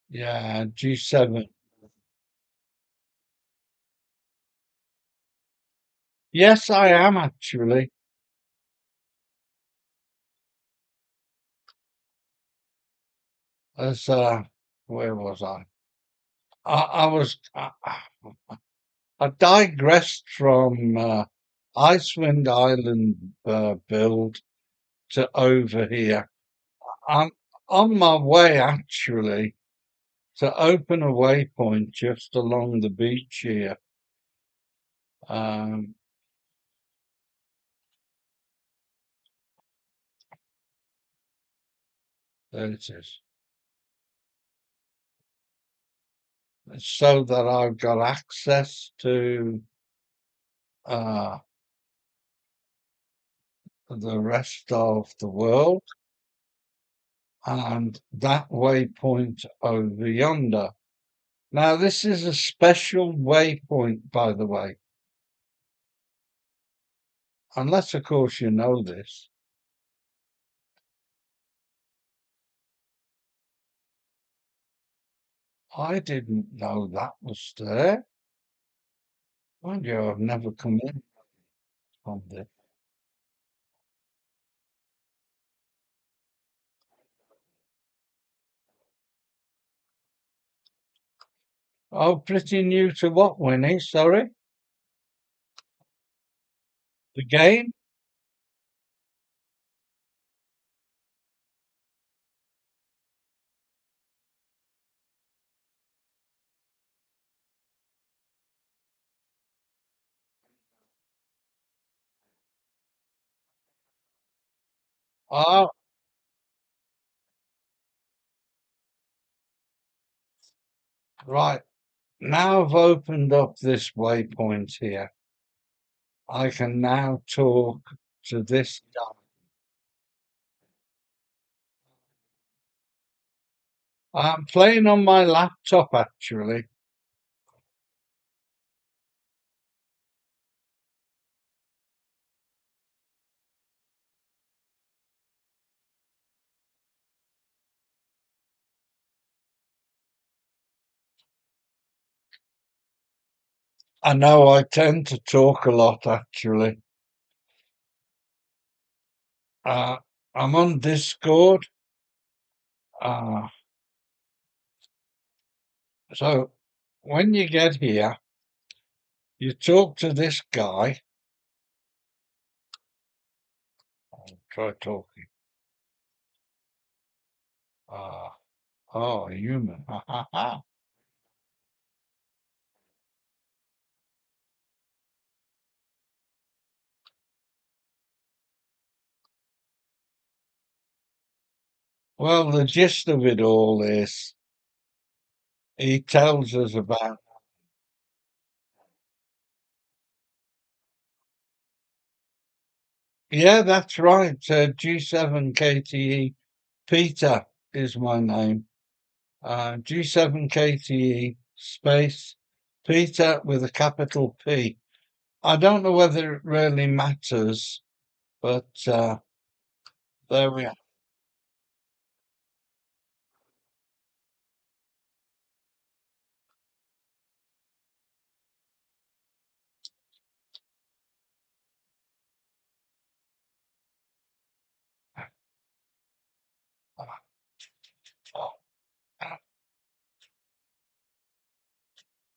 Yeah, G7. Yes, I am actually. As where was I? I digressed from Icewind Island build to over here. I'm on my way actually to open a waypoint just along the beach here. Um, there it is. So that I've got access to uh, the rest of the world and that waypoint over yonder. Now, this is a special waypoint, by the way, unless, of course, you know this. I didn't know that was there. Mind you, I've never come in on this. Oh, pretty new to what, Winnie? Sorry? The game? Oh, right. Now I've opened up this waypoint here. I can now talk to this guy. I'm playing on my laptop actually. I know I tend to talk a lot actually. Uh, I'm on Discord. Uh, so when you get here, you talk to this guy. Try talking. Uh, oh, human. Ha ha ha. Well, the gist of it all is he tells us about. Yeah, that's right. G7KTE Peter is my name. G7KTE space Peter with a capital P. I don't know whether it really matters, but there we are.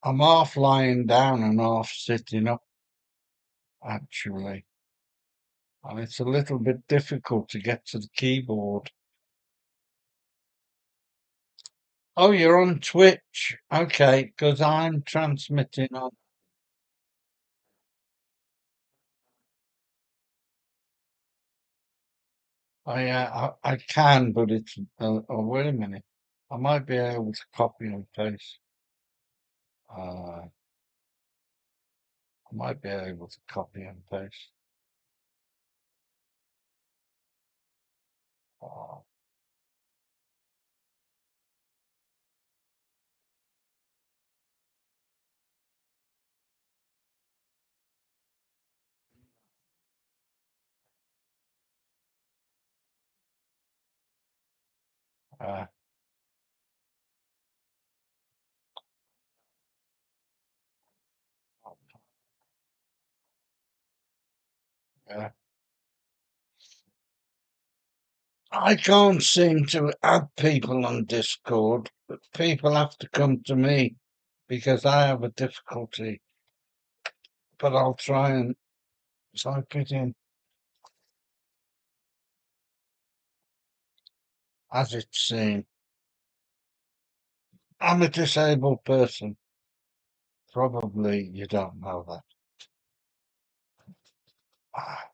I'm half lying down and half sitting up, actually. And it's a little bit difficult to get to the keyboard. Oh, you're on Twitch. Okay, because I'm transmitting on. I can, but it's. Oh, wait a minute. I might be able to copy and paste. I might be able to copy and paste. Oh, uh, yeah. I can't seem to add people on Discord, but people have to come to me because I have a difficulty. But I'll try and type it in as it's seen. I'm a disabled person. Probably you don't know that. Ah,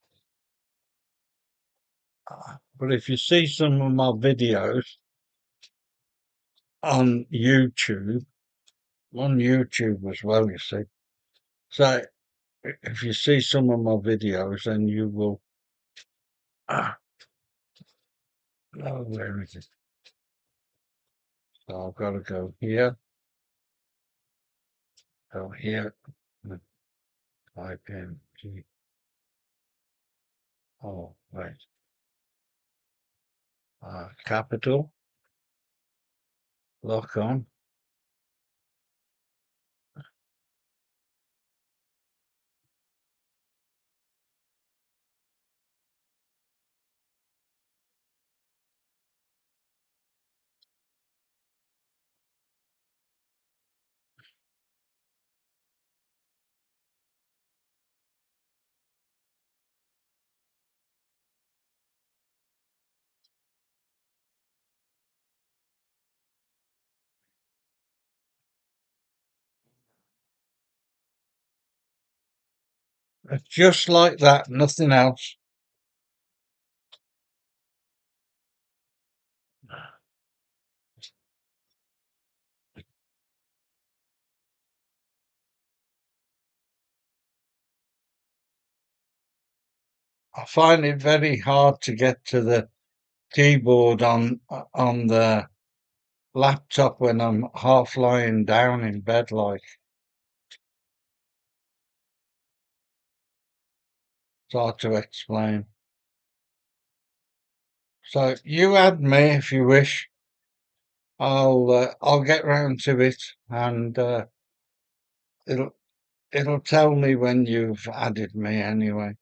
But if you see some of my videos on YouTube as well, you see. So if you see some of my videos, then you will. Ah, oh, where is it? So I've got to go here, and type in G. Oh, wait. Capital, lock on. Just like that, nothing else. I find it very hard to get to the keyboard on the laptop when I'm half lying down in bed, like, it's hard to explain. So you add me if you wish. I'll get round to it, and it'll it'll tell me when you've added me anyway.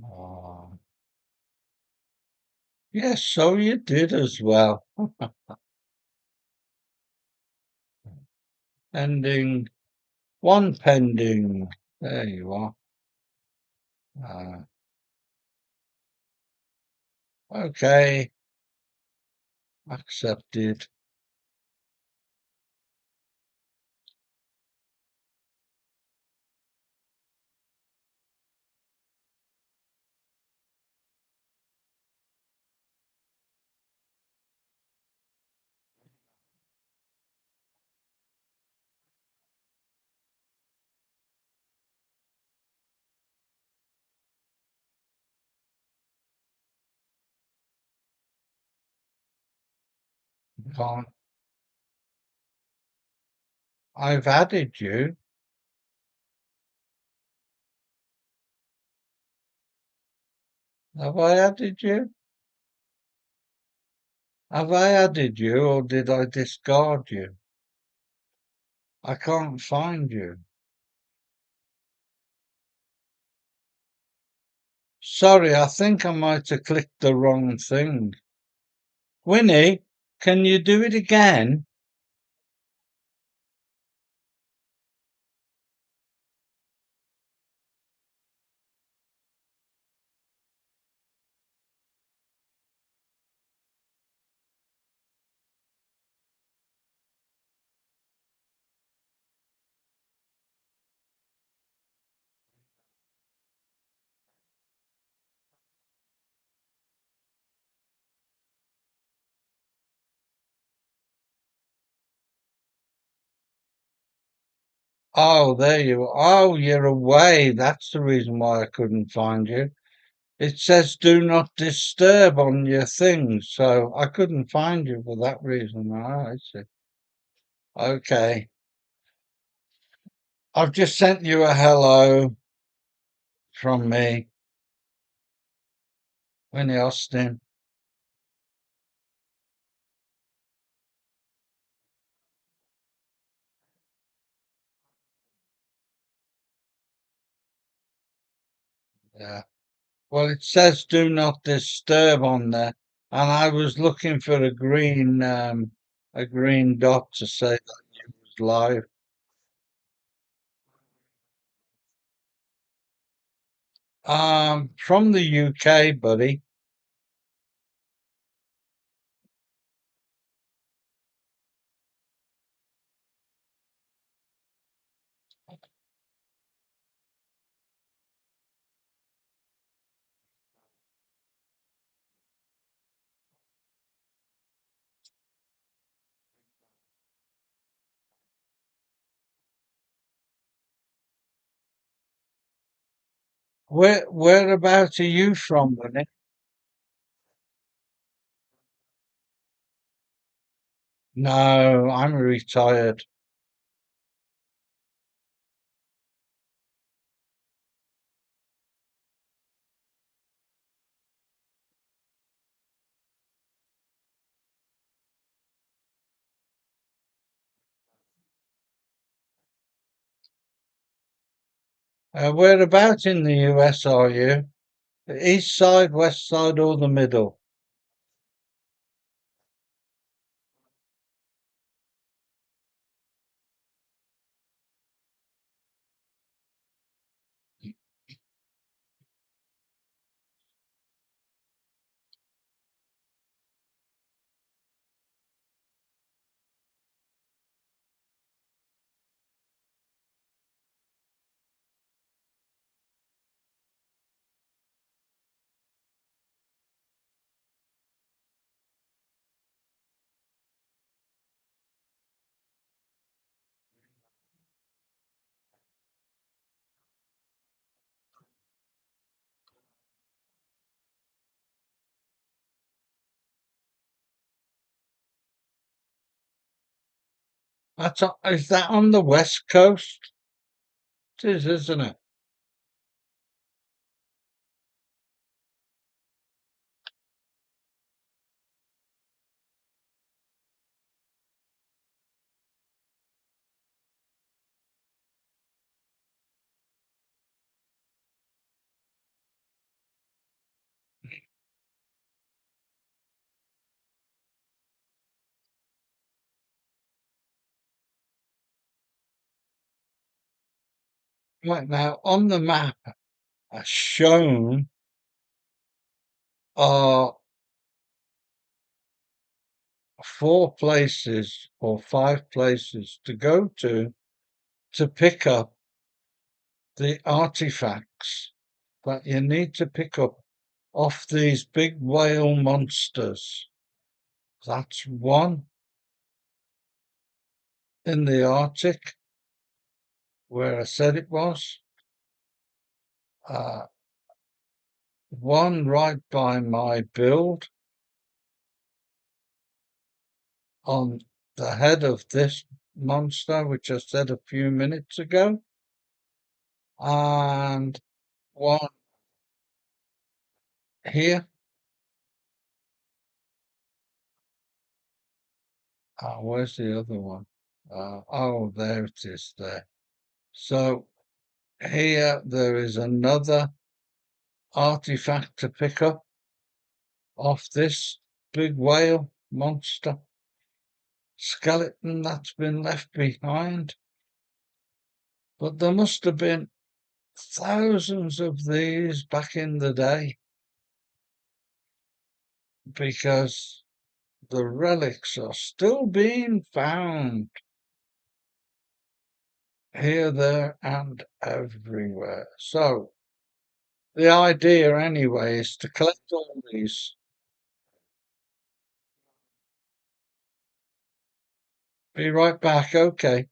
Oh, yes, so you did as well. Pending, one pending. There you are. Uh, okay, accepted. Can't. I've added you. Have I added you? Have I added you, or did I discard you? I can't find you. Sorry, I think I might have clicked the wrong thing. Winnie, can you do it again? Oh, there you are. Oh, you're away. That's the reason why I couldn't find you. It says do not disturb on your thing, so I couldn't find you for that reason. Oh, I see. Okay. I've just sent you a hello from me, Winnie Austin. Yeah. Well, it says do not disturb on there, and I was looking for a green dot to say that it was live. From the UK, buddy. Whereabouts are you from, Winnie? No, I'm retired. Whereabouts in the US are you? The east side, west side, or the middle? Is that on the west coast? It is, isn't it? Right now, on the map, shown are 4 places or 5 places to go to pick up the artifacts that you need to pick up off these big whale monsters. That's one in the Arctic, where I said it was. Uh, one right by my build on the head of this monster, which I said a few minutes ago, and one here. Where's the other one? Oh, there it is there. So here there is another artifact to pick up off this big whale monster skeleton that's been left behind. But there must have been thousands of these back in the day because the relics are still being found here, there, and everywhere. So the idea, anyway, is to collect all these. Be right back. Okay.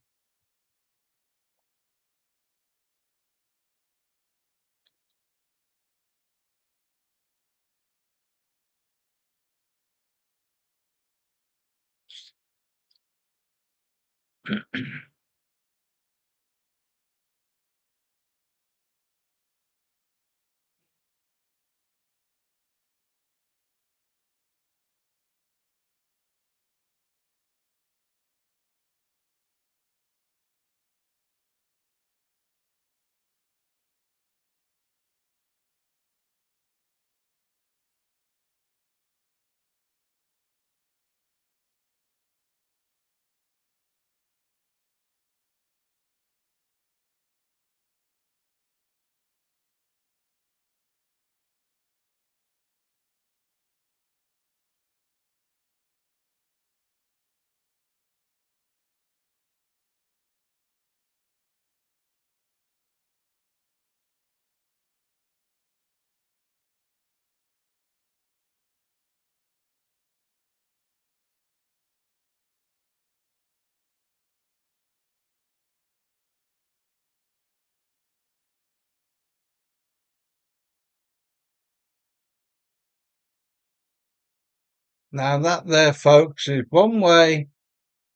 Now, that there, folks, is one way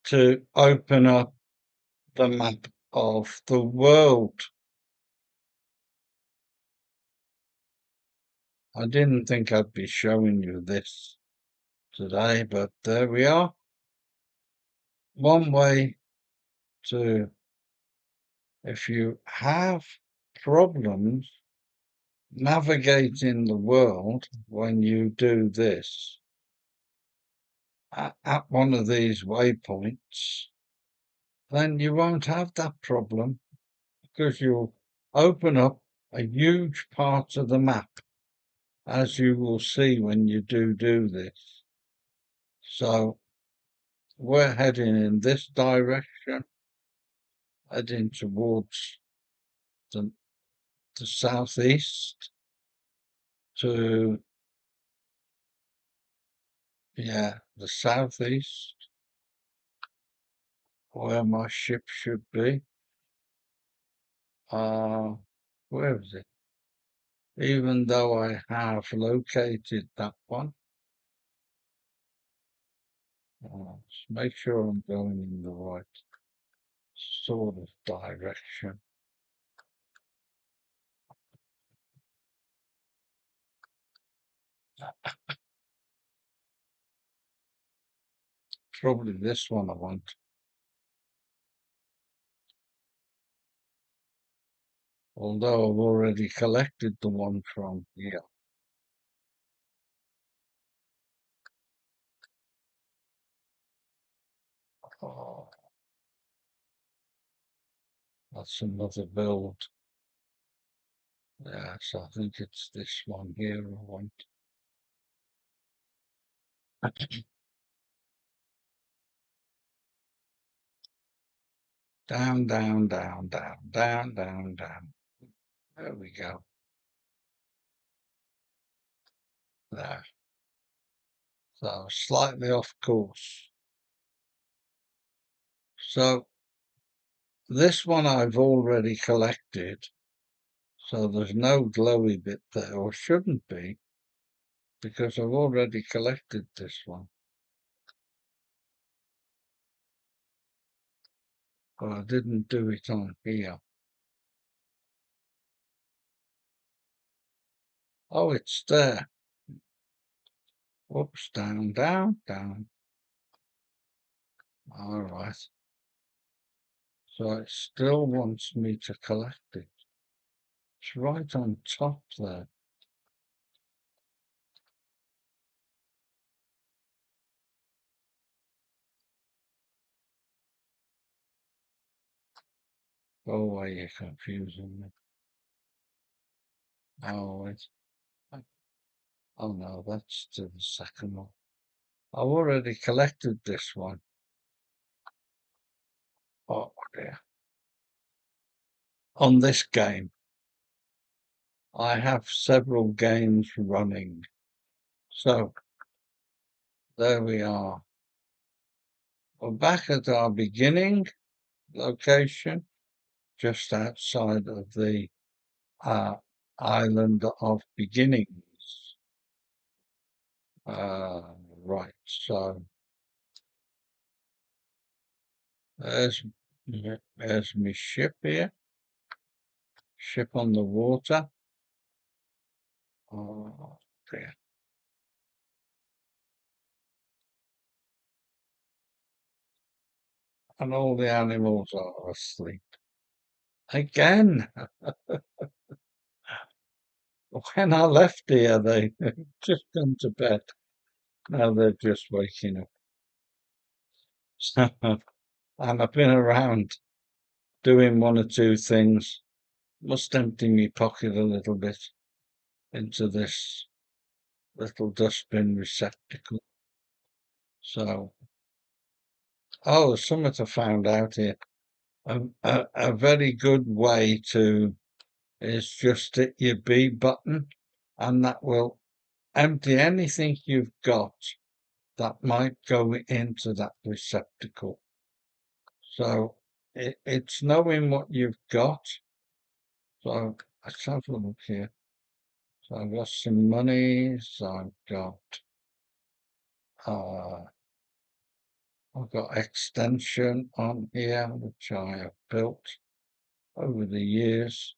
to open up the map of the world. I didn't think I'd be showing you this today, but there we are. One way to, if you have problems navigating the world when you do this at one of these waypoints, then you won't have that problem because you'll open up a huge part of the map, as you will see when you do this. So we're heading in this direction, heading towards the, the southeast to, yeah, the southeast, where my ship should be. Where is it? Even though I have located that one, let's make sure I'm going in the right sort of direction. Probably this one I want. Although I've already collected the one from here. Oh, that's another build. Yes, I think it's this one here I want. Down, down, down, down, down, down, down. There we go. There. So slightly off course. So this one I've already collected. So there's no glowy bit there, or shouldn't be, because I've already collected this one. But I didn't do it on here. Oh, it's there. Whoops, down, down, down. All right. So it still wants me to collect it. It's right on top there. Go away, you're confusing me. Oh, wait. Oh no, that's to the second one. I've already collected this one. Oh dear. On this game, I have several games running. So there we are. We're back at our beginning location, just outside of the uh, island of beginnings. Uh, right, so there's there's my ship here, ship on the water. Oh dear. And all the animals are asleep. Again, when I left here, they just gone to bed. Now they're just waking up. So, and I've been around doing one or two things. Must empty my pocket a little bit into this little dustbin receptacle. So, oh, there's something I found out here. A very good way to is just hit your B button, and that will empty anything you've got that might go into that receptacle. So it's knowing what you've got. So let's have a look here. So I've got some money. So uh, I've got extension on here, which I have built over the years.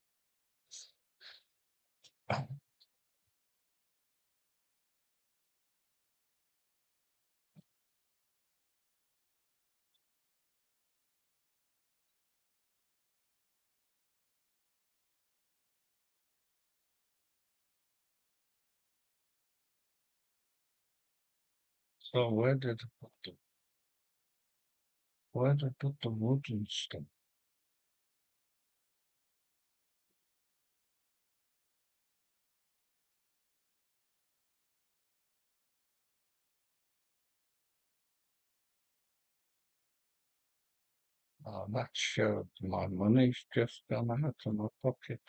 So where did I put the wood and stuff? That showed my money's just gone out of my pocket.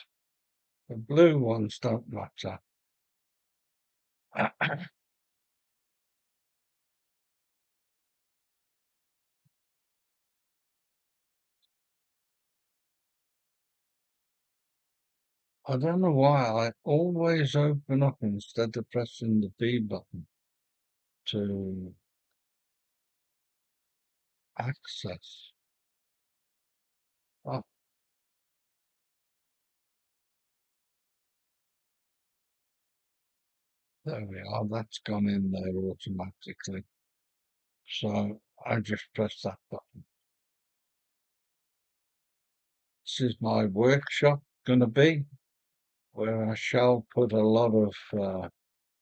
The blue ones don't matter. I don't know why I always open up instead of pressing the B button to access. Oh, there we are. That's gone in there automatically. So I just press that button. This is my workshop going to be, where I shall put a lot of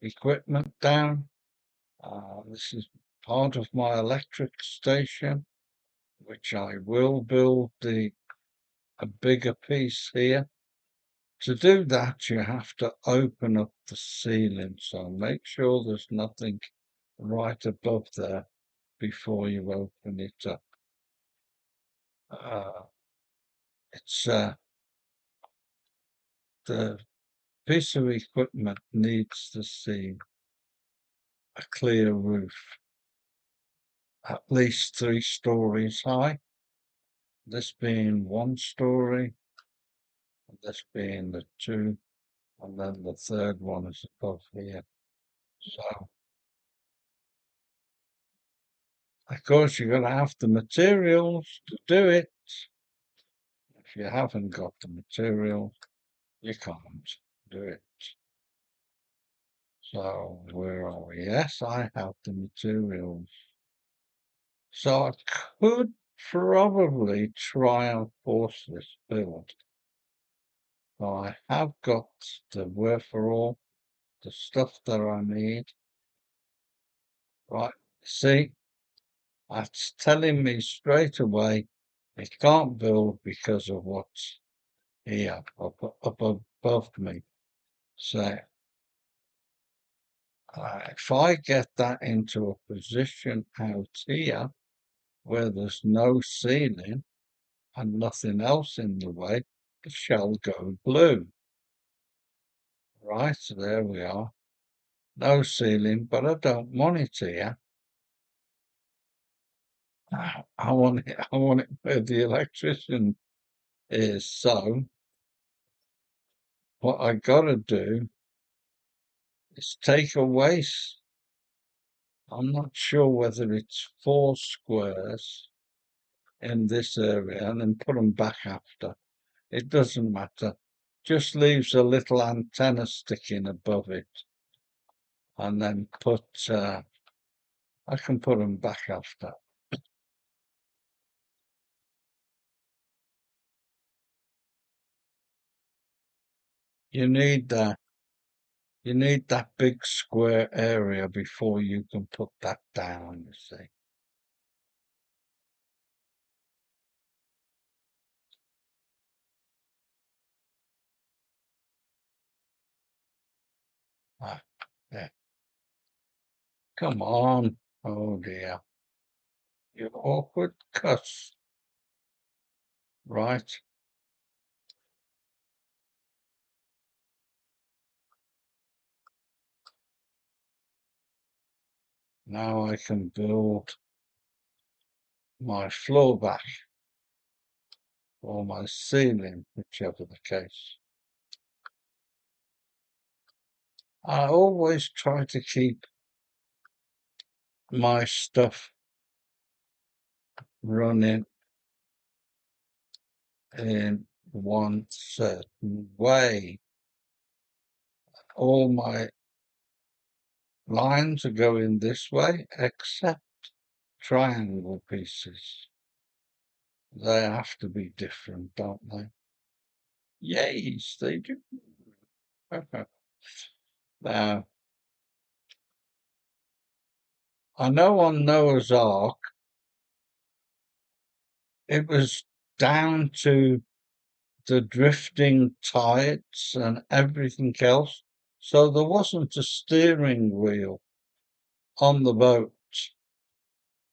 equipment down. This is part of my electric station, which I will build a bigger piece here. To do that, you have to open up the ceiling, so make sure there's nothing right above there before you open it up. Uh, it's the piece of equipment needs to see a clear roof, at least 3 stories high. This being 1 story, and this being the two, and then the third one is above here. So, of course, you're going to have the materials to do it. If you haven't got the materials, you can't do it. So, where are we? Yes, I have the materials. So I could probably try and force this build. So I have got the wherefore, the stuff that I need. Right, see, that's telling me straight away it can't build because of what's here up above me. So if I get that into a position out here where there's no ceiling and nothing else in the way, it shall go blue. Right, so there we are. No ceiling, but I don't want it here. I want it, I want it where the electrician is. So what I gotta do is take a waste. I'm not sure whether it's 4 squares in this area and then put them back after. It doesn't matter. Just leaves a little antenna sticking above it and then I can put them back after. You need that. You need that big square area before you can put that down, you see. Ah, yeah. Come on. Oh dear. You awkward cuss. Right. Now I can build my floor back or my ceiling, whichever the case. I always try to keep my stuff running in one certain way. All my lines are going this way, except triangle pieces. They have to be different, don't they? Yes, they do. Now, I know on Noah's Ark, it was down to the drifting tides and everything else. So there wasn't a steering wheel on the boat,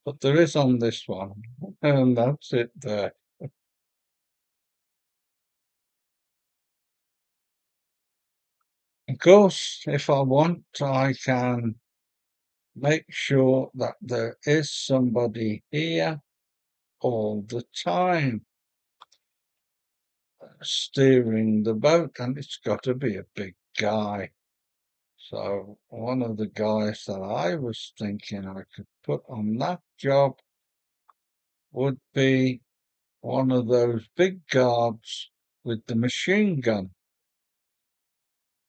but there is on this one, and that's it there. Of course, if I want, I can make sure that there is somebody here all the time steering the boat, and it's got to be a big guy. So one of the guys that I was thinking I could put on that job would be one of those big guards with the machine gun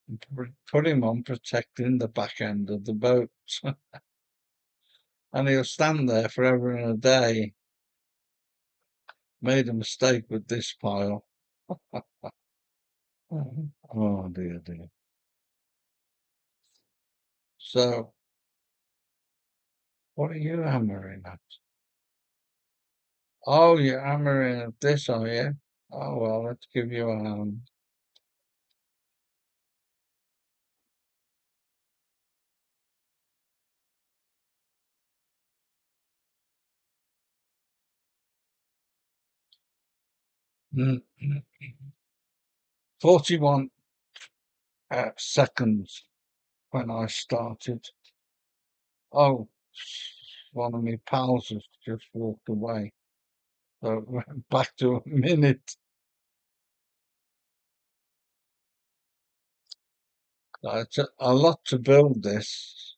and put him on protecting the back end of the boat. And he'll stand there forever and a day. Made a mistake with this pile. Oh dear, dear. So, what are you hammering at? Oh, you're hammering at this, are you? Oh, well, let's give you a hand. Mm, 41 seconds when I started. Oh, one of my pals has just walked away. So we're back to a minute. It's a lot to build this.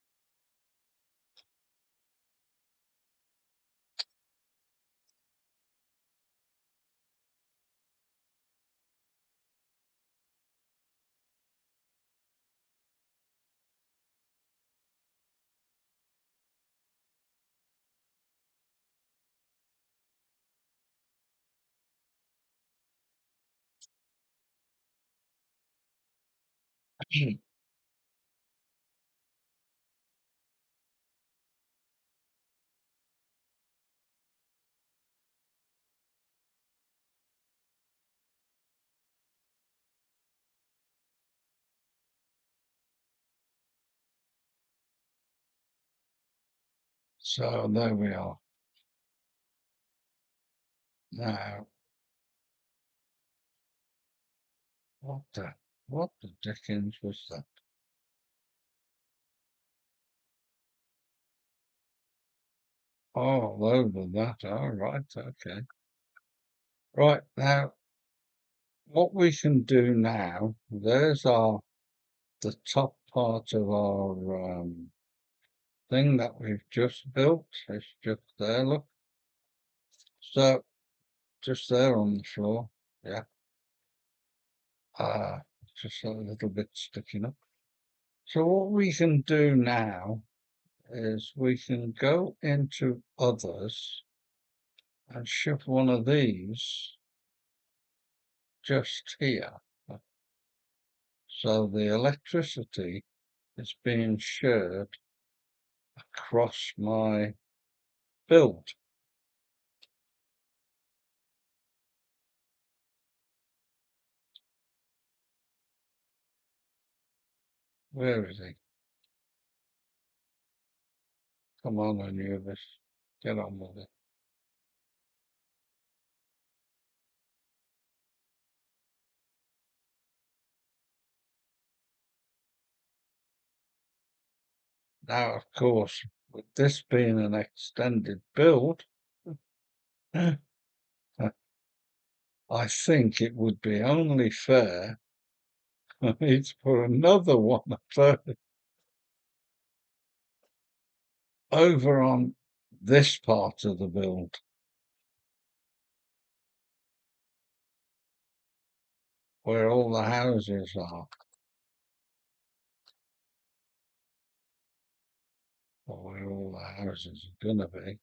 So there we are. Now, what the dickens was that? Oh, over that. All right, okay. Right, now, what we can do now, there's the top part of our thing that we've just built. It's just there, look. So, just there on the floor. Yeah. Just a little bit sticking up. So what we can do now is we can go into others and shift one of these just here. So the electricity is being shared across my build. Where is he? Come on, Anubis. Get on with it. Now, of course, with this being an extended build, I think it would be only fair for me to put another one over on this part of the build, where all the houses are, or where all the houses are going to be.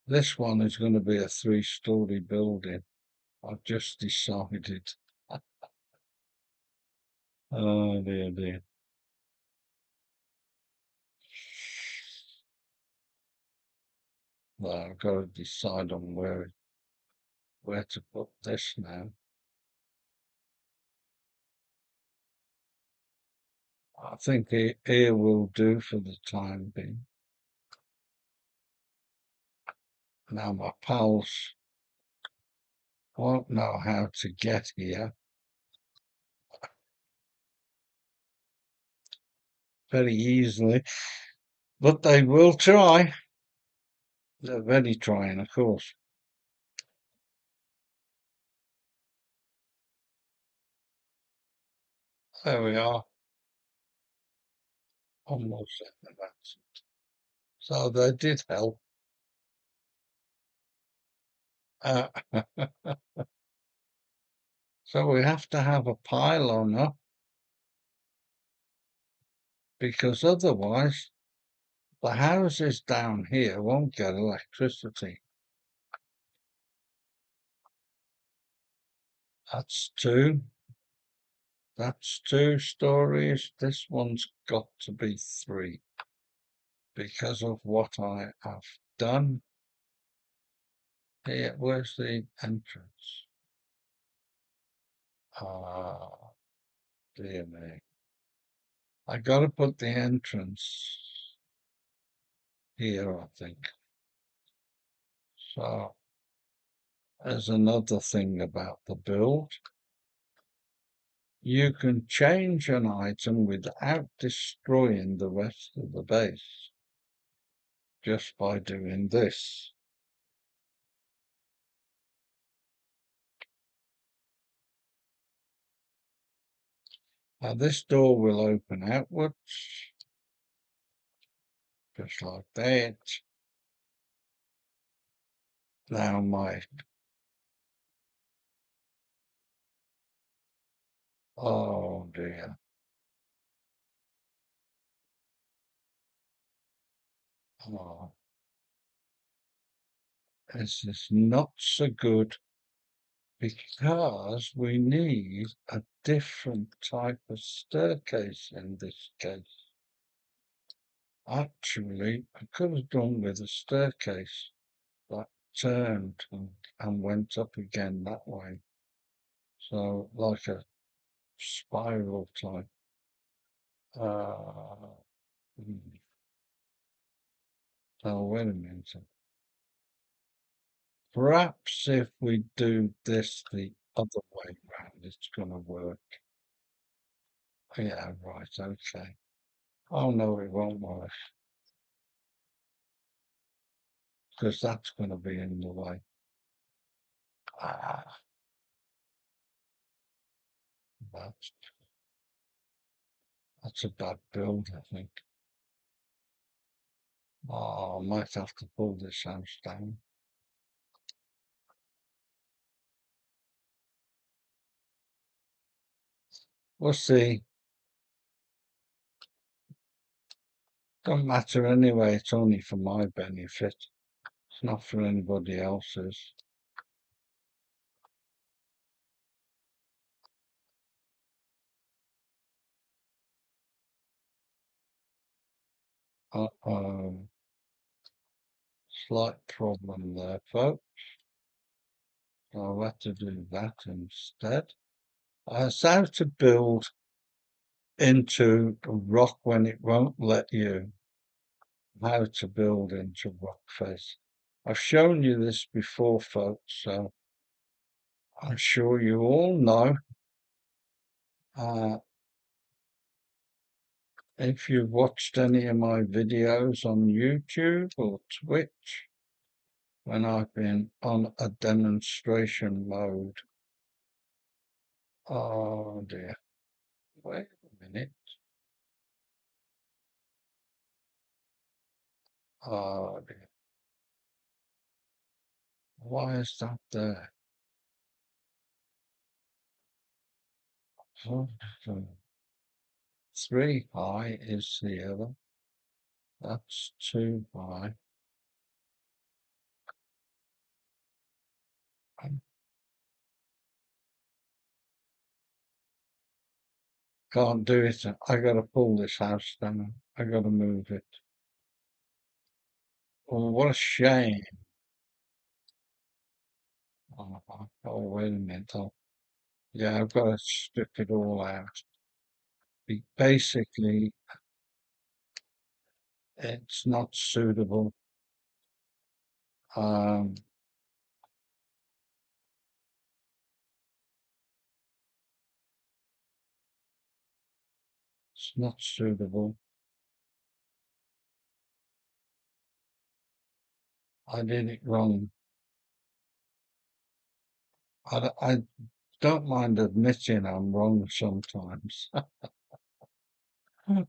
This one is going to be a 3-story building. I've just decided. Oh dear, dear. Well, I've got to decide on where to put this now. I think here will do for the time being. Now my pals won't know how to get here very easily, but they will try. They're very trying, of course. There we are, almost at the back. So they did help. Uh, so we have to have a pylon up because otherwise the houses down here won't get electricity. That's two. That's 2 stories. This one's got to be 3 because of what I have done here. Where's the entrance? Ah, dear me. I got to put the entrance here, I think. So there's another thing about the build. You can change an item without destroying the rest of the base just by doing this. Now this door will open outwards, just like that. Now oh dear, oh, this is not so good because we need a different type of staircase in this case. Actually, I could have done with a staircase that turned and went up again that way. So like a spiral type. Uh, oh, wait a minute. Perhaps if we do this the other way round, it's going to work. Yeah, right, okay. Oh no, it won't work because that's going to be in the way. Ah, that's that's a bad build, I think. Oh, I might have to pull this house down. We'll see. Don't matter anyway, it's only for my benefit. It's not for anybody else's. Uh-oh. Slight problem there, folks. I'll have to do that instead. It's how to build into rock when it won't let you. How to build into rock face. I've shown you this before, folks, so I'm sure you all know. If you've watched any of my videos on YouTube or Twitch, when I've been on a demonstration mode. Oh dear. Wait a minute. Oh dear. Why is that there? So, 3 high is the other. That's too high. I can't do it. I gotta pull this house down. I gotta move it. Oh, what a shame. Oh, wait a minute. Yeah, I've got to strip it all out. Basically, it's not suitable. Um, it's not suitable. I did it wrong. I don't mind admitting I'm wrong sometimes. 1,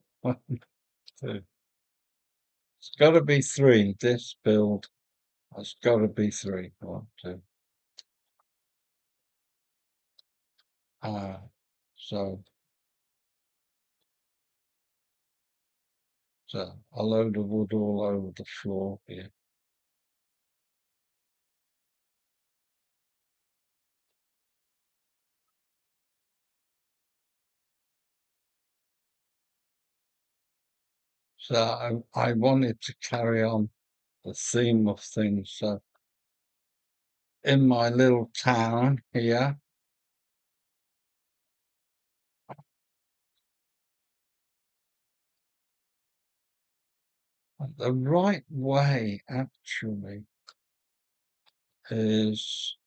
2. It's got to be 3. This build has got to be 3. 1, 2. Uh, so, so a load of wood all over the floor here. So I wanted to carry on the theme of things. So in my little town here, the right way actually is,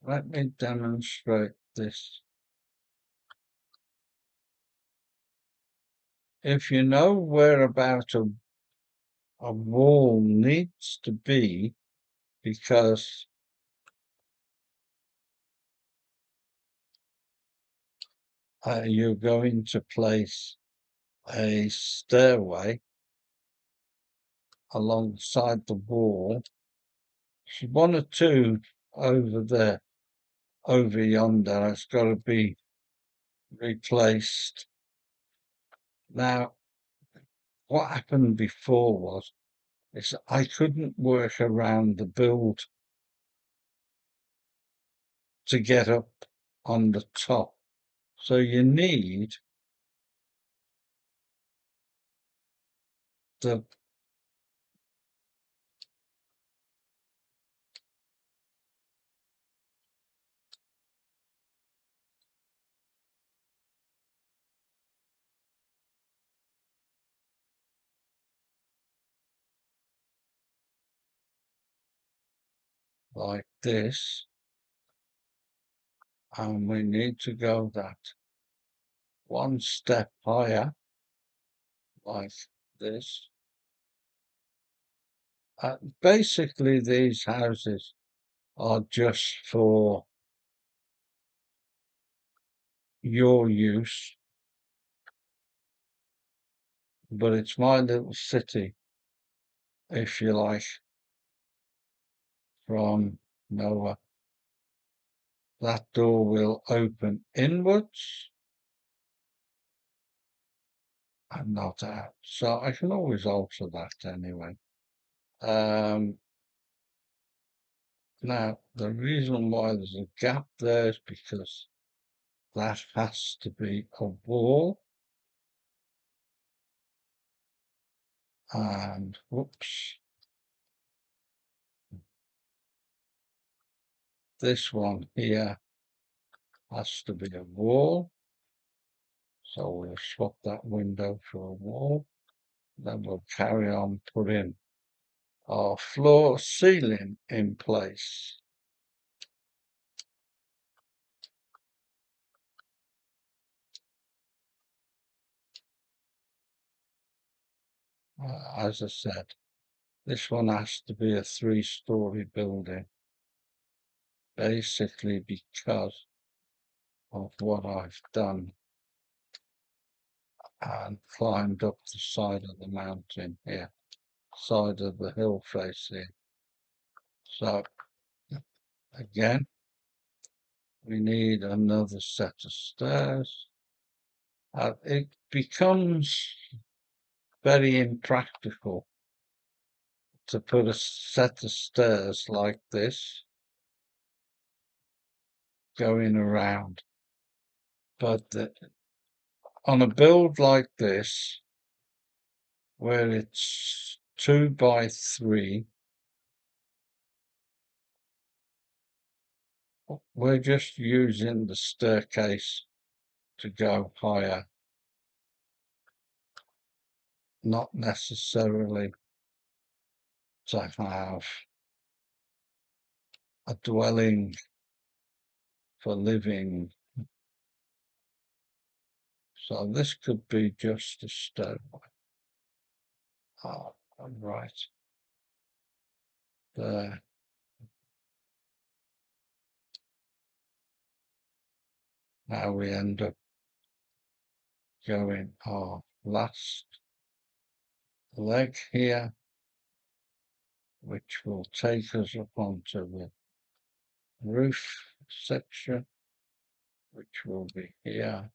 let me demonstrate this. If you know whereabout a wall needs to be, because you're going to place a stairway alongside the wall, there's one or two over there, over yonder, it's got to be replaced. Now, what happened before was is I couldn't work around the build to get up on the top. So you need the like this, and we need to go that one step higher, like this. Basically, these houses are just for your use, but it's my little city, if you like, from Noah. That door will open inwards and not out. So I can always alter that anyway. Um, Now, the reason why there's a gap there is because that has to be a wall. And whoops, this one here has to be a wall. So we'll swap that window for a wall. Then we'll carry on putting our floor ceiling in place. As I said, this one has to be a 3-story building, basically because of what I've done and climbed up the side of the mountain here, side of the hill face here. So again, we need another set of stairs. It becomes very impractical to put a set of stairs like this going around. But on a build like this, where it's 2 by 3, we're just using the staircase to go higher, not necessarily to have a dwelling for living. So this could be just a stairway. Right there. Now we end up going our last leg here, which will take us up onto the roof section. which will be here.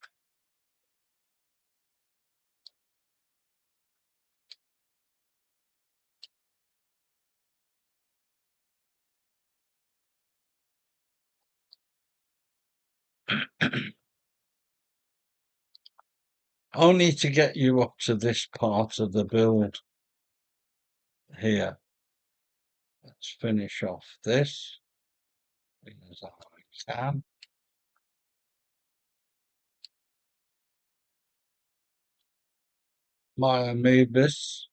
Only to get you up to this part of the build here. Let's finish off this as I can. My amoebas,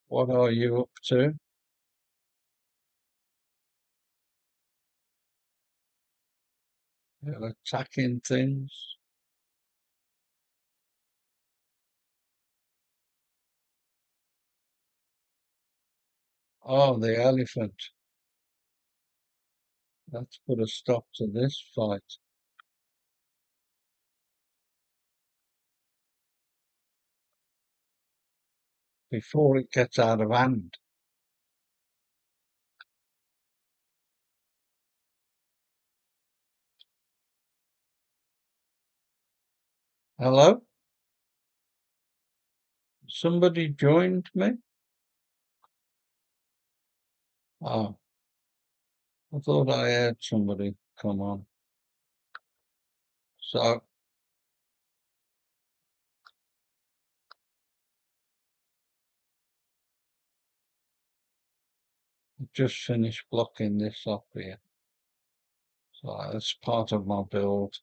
what are you up to? You're attacking things. Oh, the elephant. Let's put a stop to this fight before it gets out of hand. Hello? Somebody joined me? Oh, I thought I heard somebody come on. So just finished blocking this up here. So that's part of my build.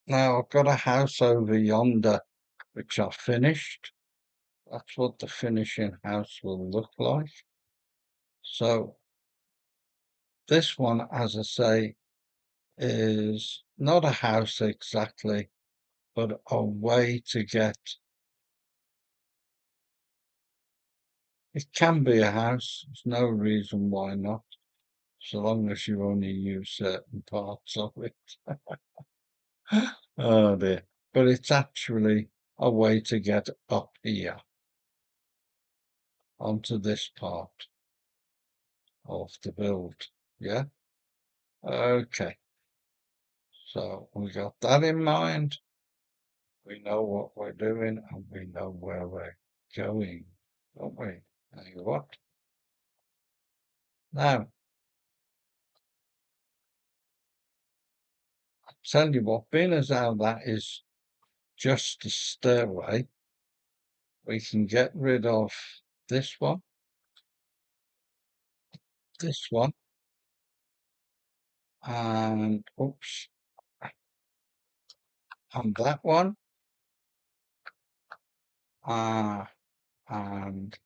Now I've got a house over yonder, which I've finished. That's what the finishing house will look like. So this one, as I say, is not a house exactly, but a way to get. It can be a house. There's no reason why not, so long as you only use certain parts of it. Oh dear. But it's actually a way to get up here onto this part of the build. Yeah? Okay. So we got that in mind. We know what we're doing and we know where we're going, don't we? Tell you what. Now, tell you what, being as how that is just a stairway, we can get rid of this one, and oops, and that one, uh, and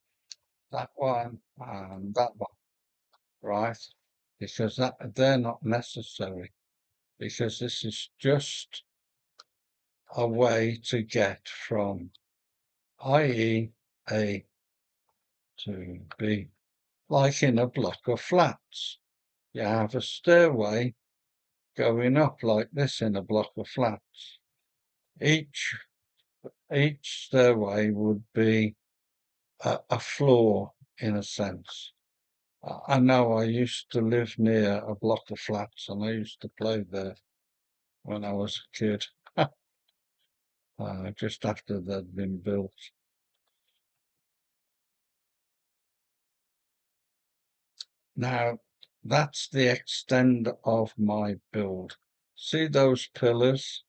that one, and that one, right? Because they're not necessary, because this is just a way to get from i.e. A to B, like in a block of flats. You have a stairway going up like this in a block of flats. Each stairway would be a floor in a sense. I know I used to live near a block of flats and I used to play there when I was a kid, just after they'd been built. Now, that's the extent of my build. See those pillars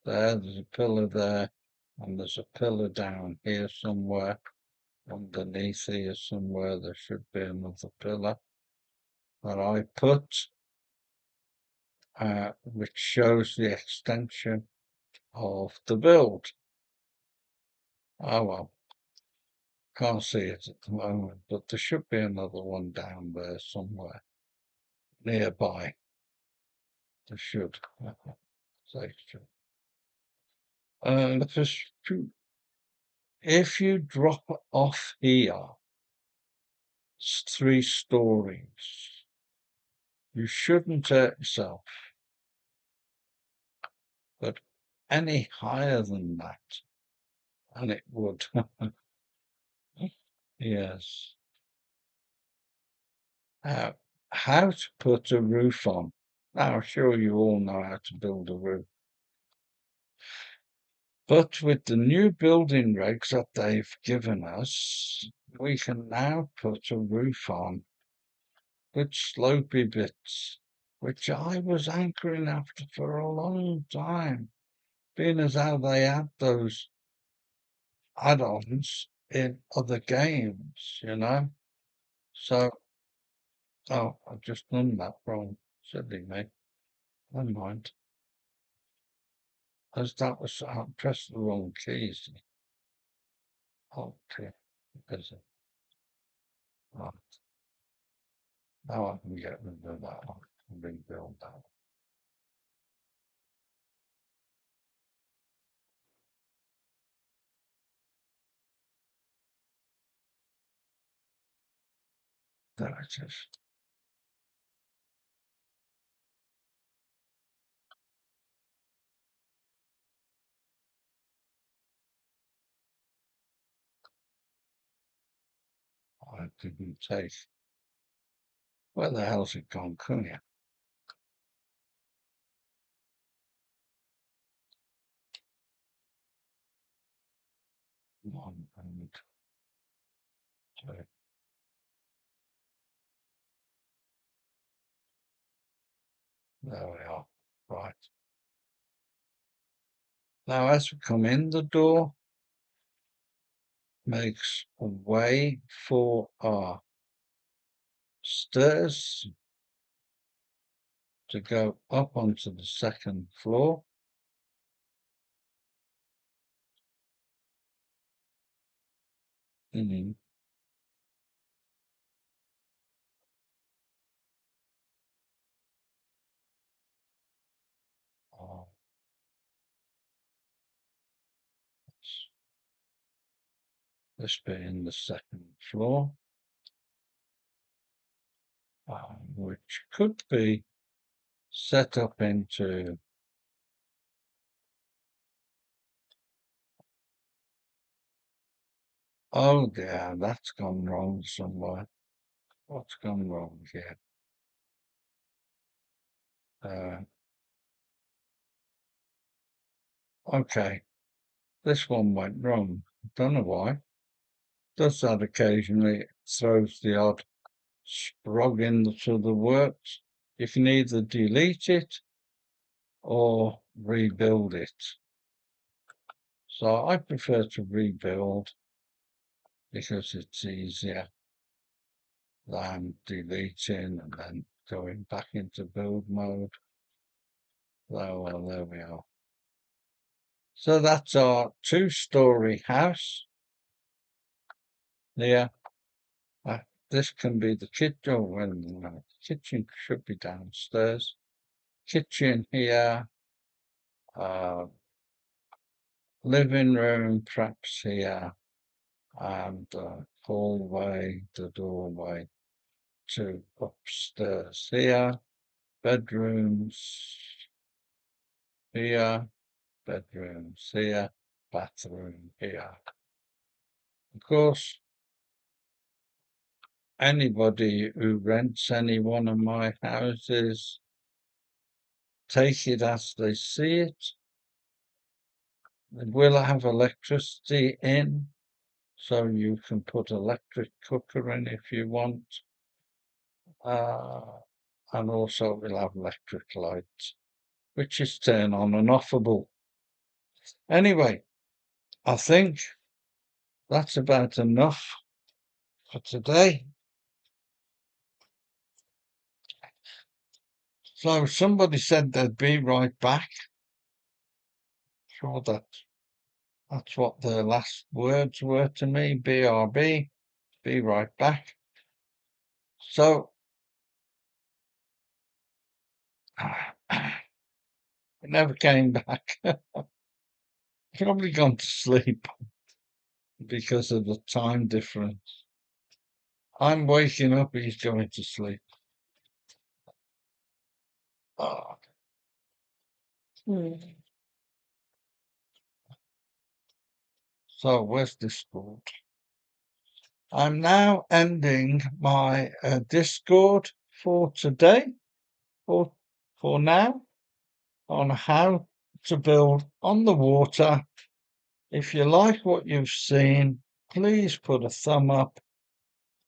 there? There's a pillar there, and there's a pillar down here somewhere. Underneath here somewhere, there should be another pillar that I put, which shows the extension of the build. Oh well, can't see it at the moment, but there should be another one down there somewhere nearby. There should. Say should. If you drop off here, it's 3 stories. You shouldn't hurt yourself, but any higher than that, and it would. Yes. How to put a roof on. Now, sure, you all know how to build a roof. But with the new building regs that they've given us, we can now put a roof on with slopey bits, which I was anchoring after for a long time, being as how they had those add-ons in other games, you know. So, oh, I've just done that wrong. Silly me. Never mind. As that was, I pressed the wrong keys. Okay, is it? Right. Now I can get rid of that one and rebuild that. There it is. I didn't take. Where the hell's it gone, Cunha? One and two. There we are. Right. Now, as we come in the door, makes a way for our stairs to go up onto the second floor. Mm. Oh, this being the second floor, which could be set up into. Oh dear, that's gone wrong somewhere. What's gone wrong here? Uh, okay, this one went wrong. Don't know why. Does that occasionally. It throws the odd sprog into the works. You can either delete it or rebuild it. So I prefer to rebuild because it's easier than deleting and then going back into build mode. Oh, well, there we are. So that's our two-story house. Here, this can be the kitchen. Oh, well, no, the kitchen should be downstairs. Kitchen here, uh, living room perhaps here, and hallway, the doorway to upstairs here. Bedrooms here, bedrooms here, bathroom here. Of course, anybody who rents any one of my houses, take it as they see it. They will have electricity in, so you can put electric cooker in if you want. And also we'll have electric lights, which is turn on and offable. Anyway, I think that's about enough for today. So somebody said they'd be right back. Sure, that's what the last words were to me. BRB, be right back. So it never came back. Probably gone to sleep because of the time difference. I'm waking up, he's going to sleep. Oh. So where's Discord? I'm now ending my Discord for today. For for now on how to build on the water. If you like what you've seen, please put a thumb up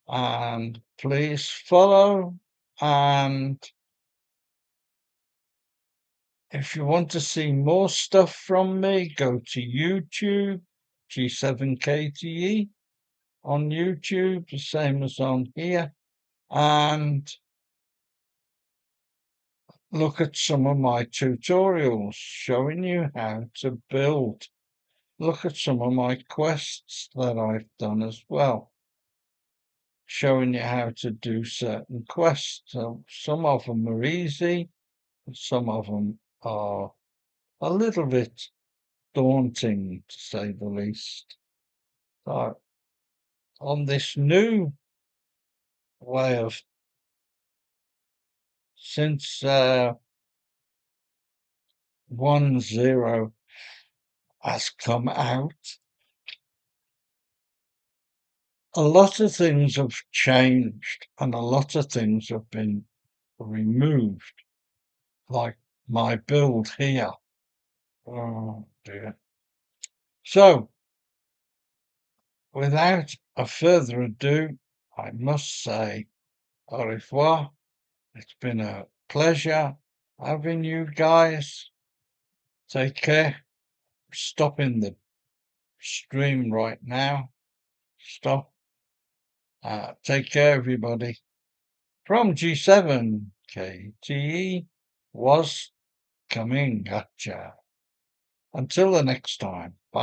and please follow. And if you want to see more stuff from me, go to YouTube, G7KTE on YouTube, the same as on here, and look at some of my tutorials showing you how to build. Look at some of my quests that I've done as well, showing you how to do certain quests. So some of them are easy, some of them are a little bit daunting, to say the least. So on this new way of, since 1.0 has come out, a lot of things have changed and a lot of things have been removed, like my build here. Oh dear. So, without a further ado, I must say au revoir. It's been a pleasure having you guys. Take care. Stopping the stream right now. Stop. Take care, everybody. From G7, KTE was coming at ya. Until the next time. Bye.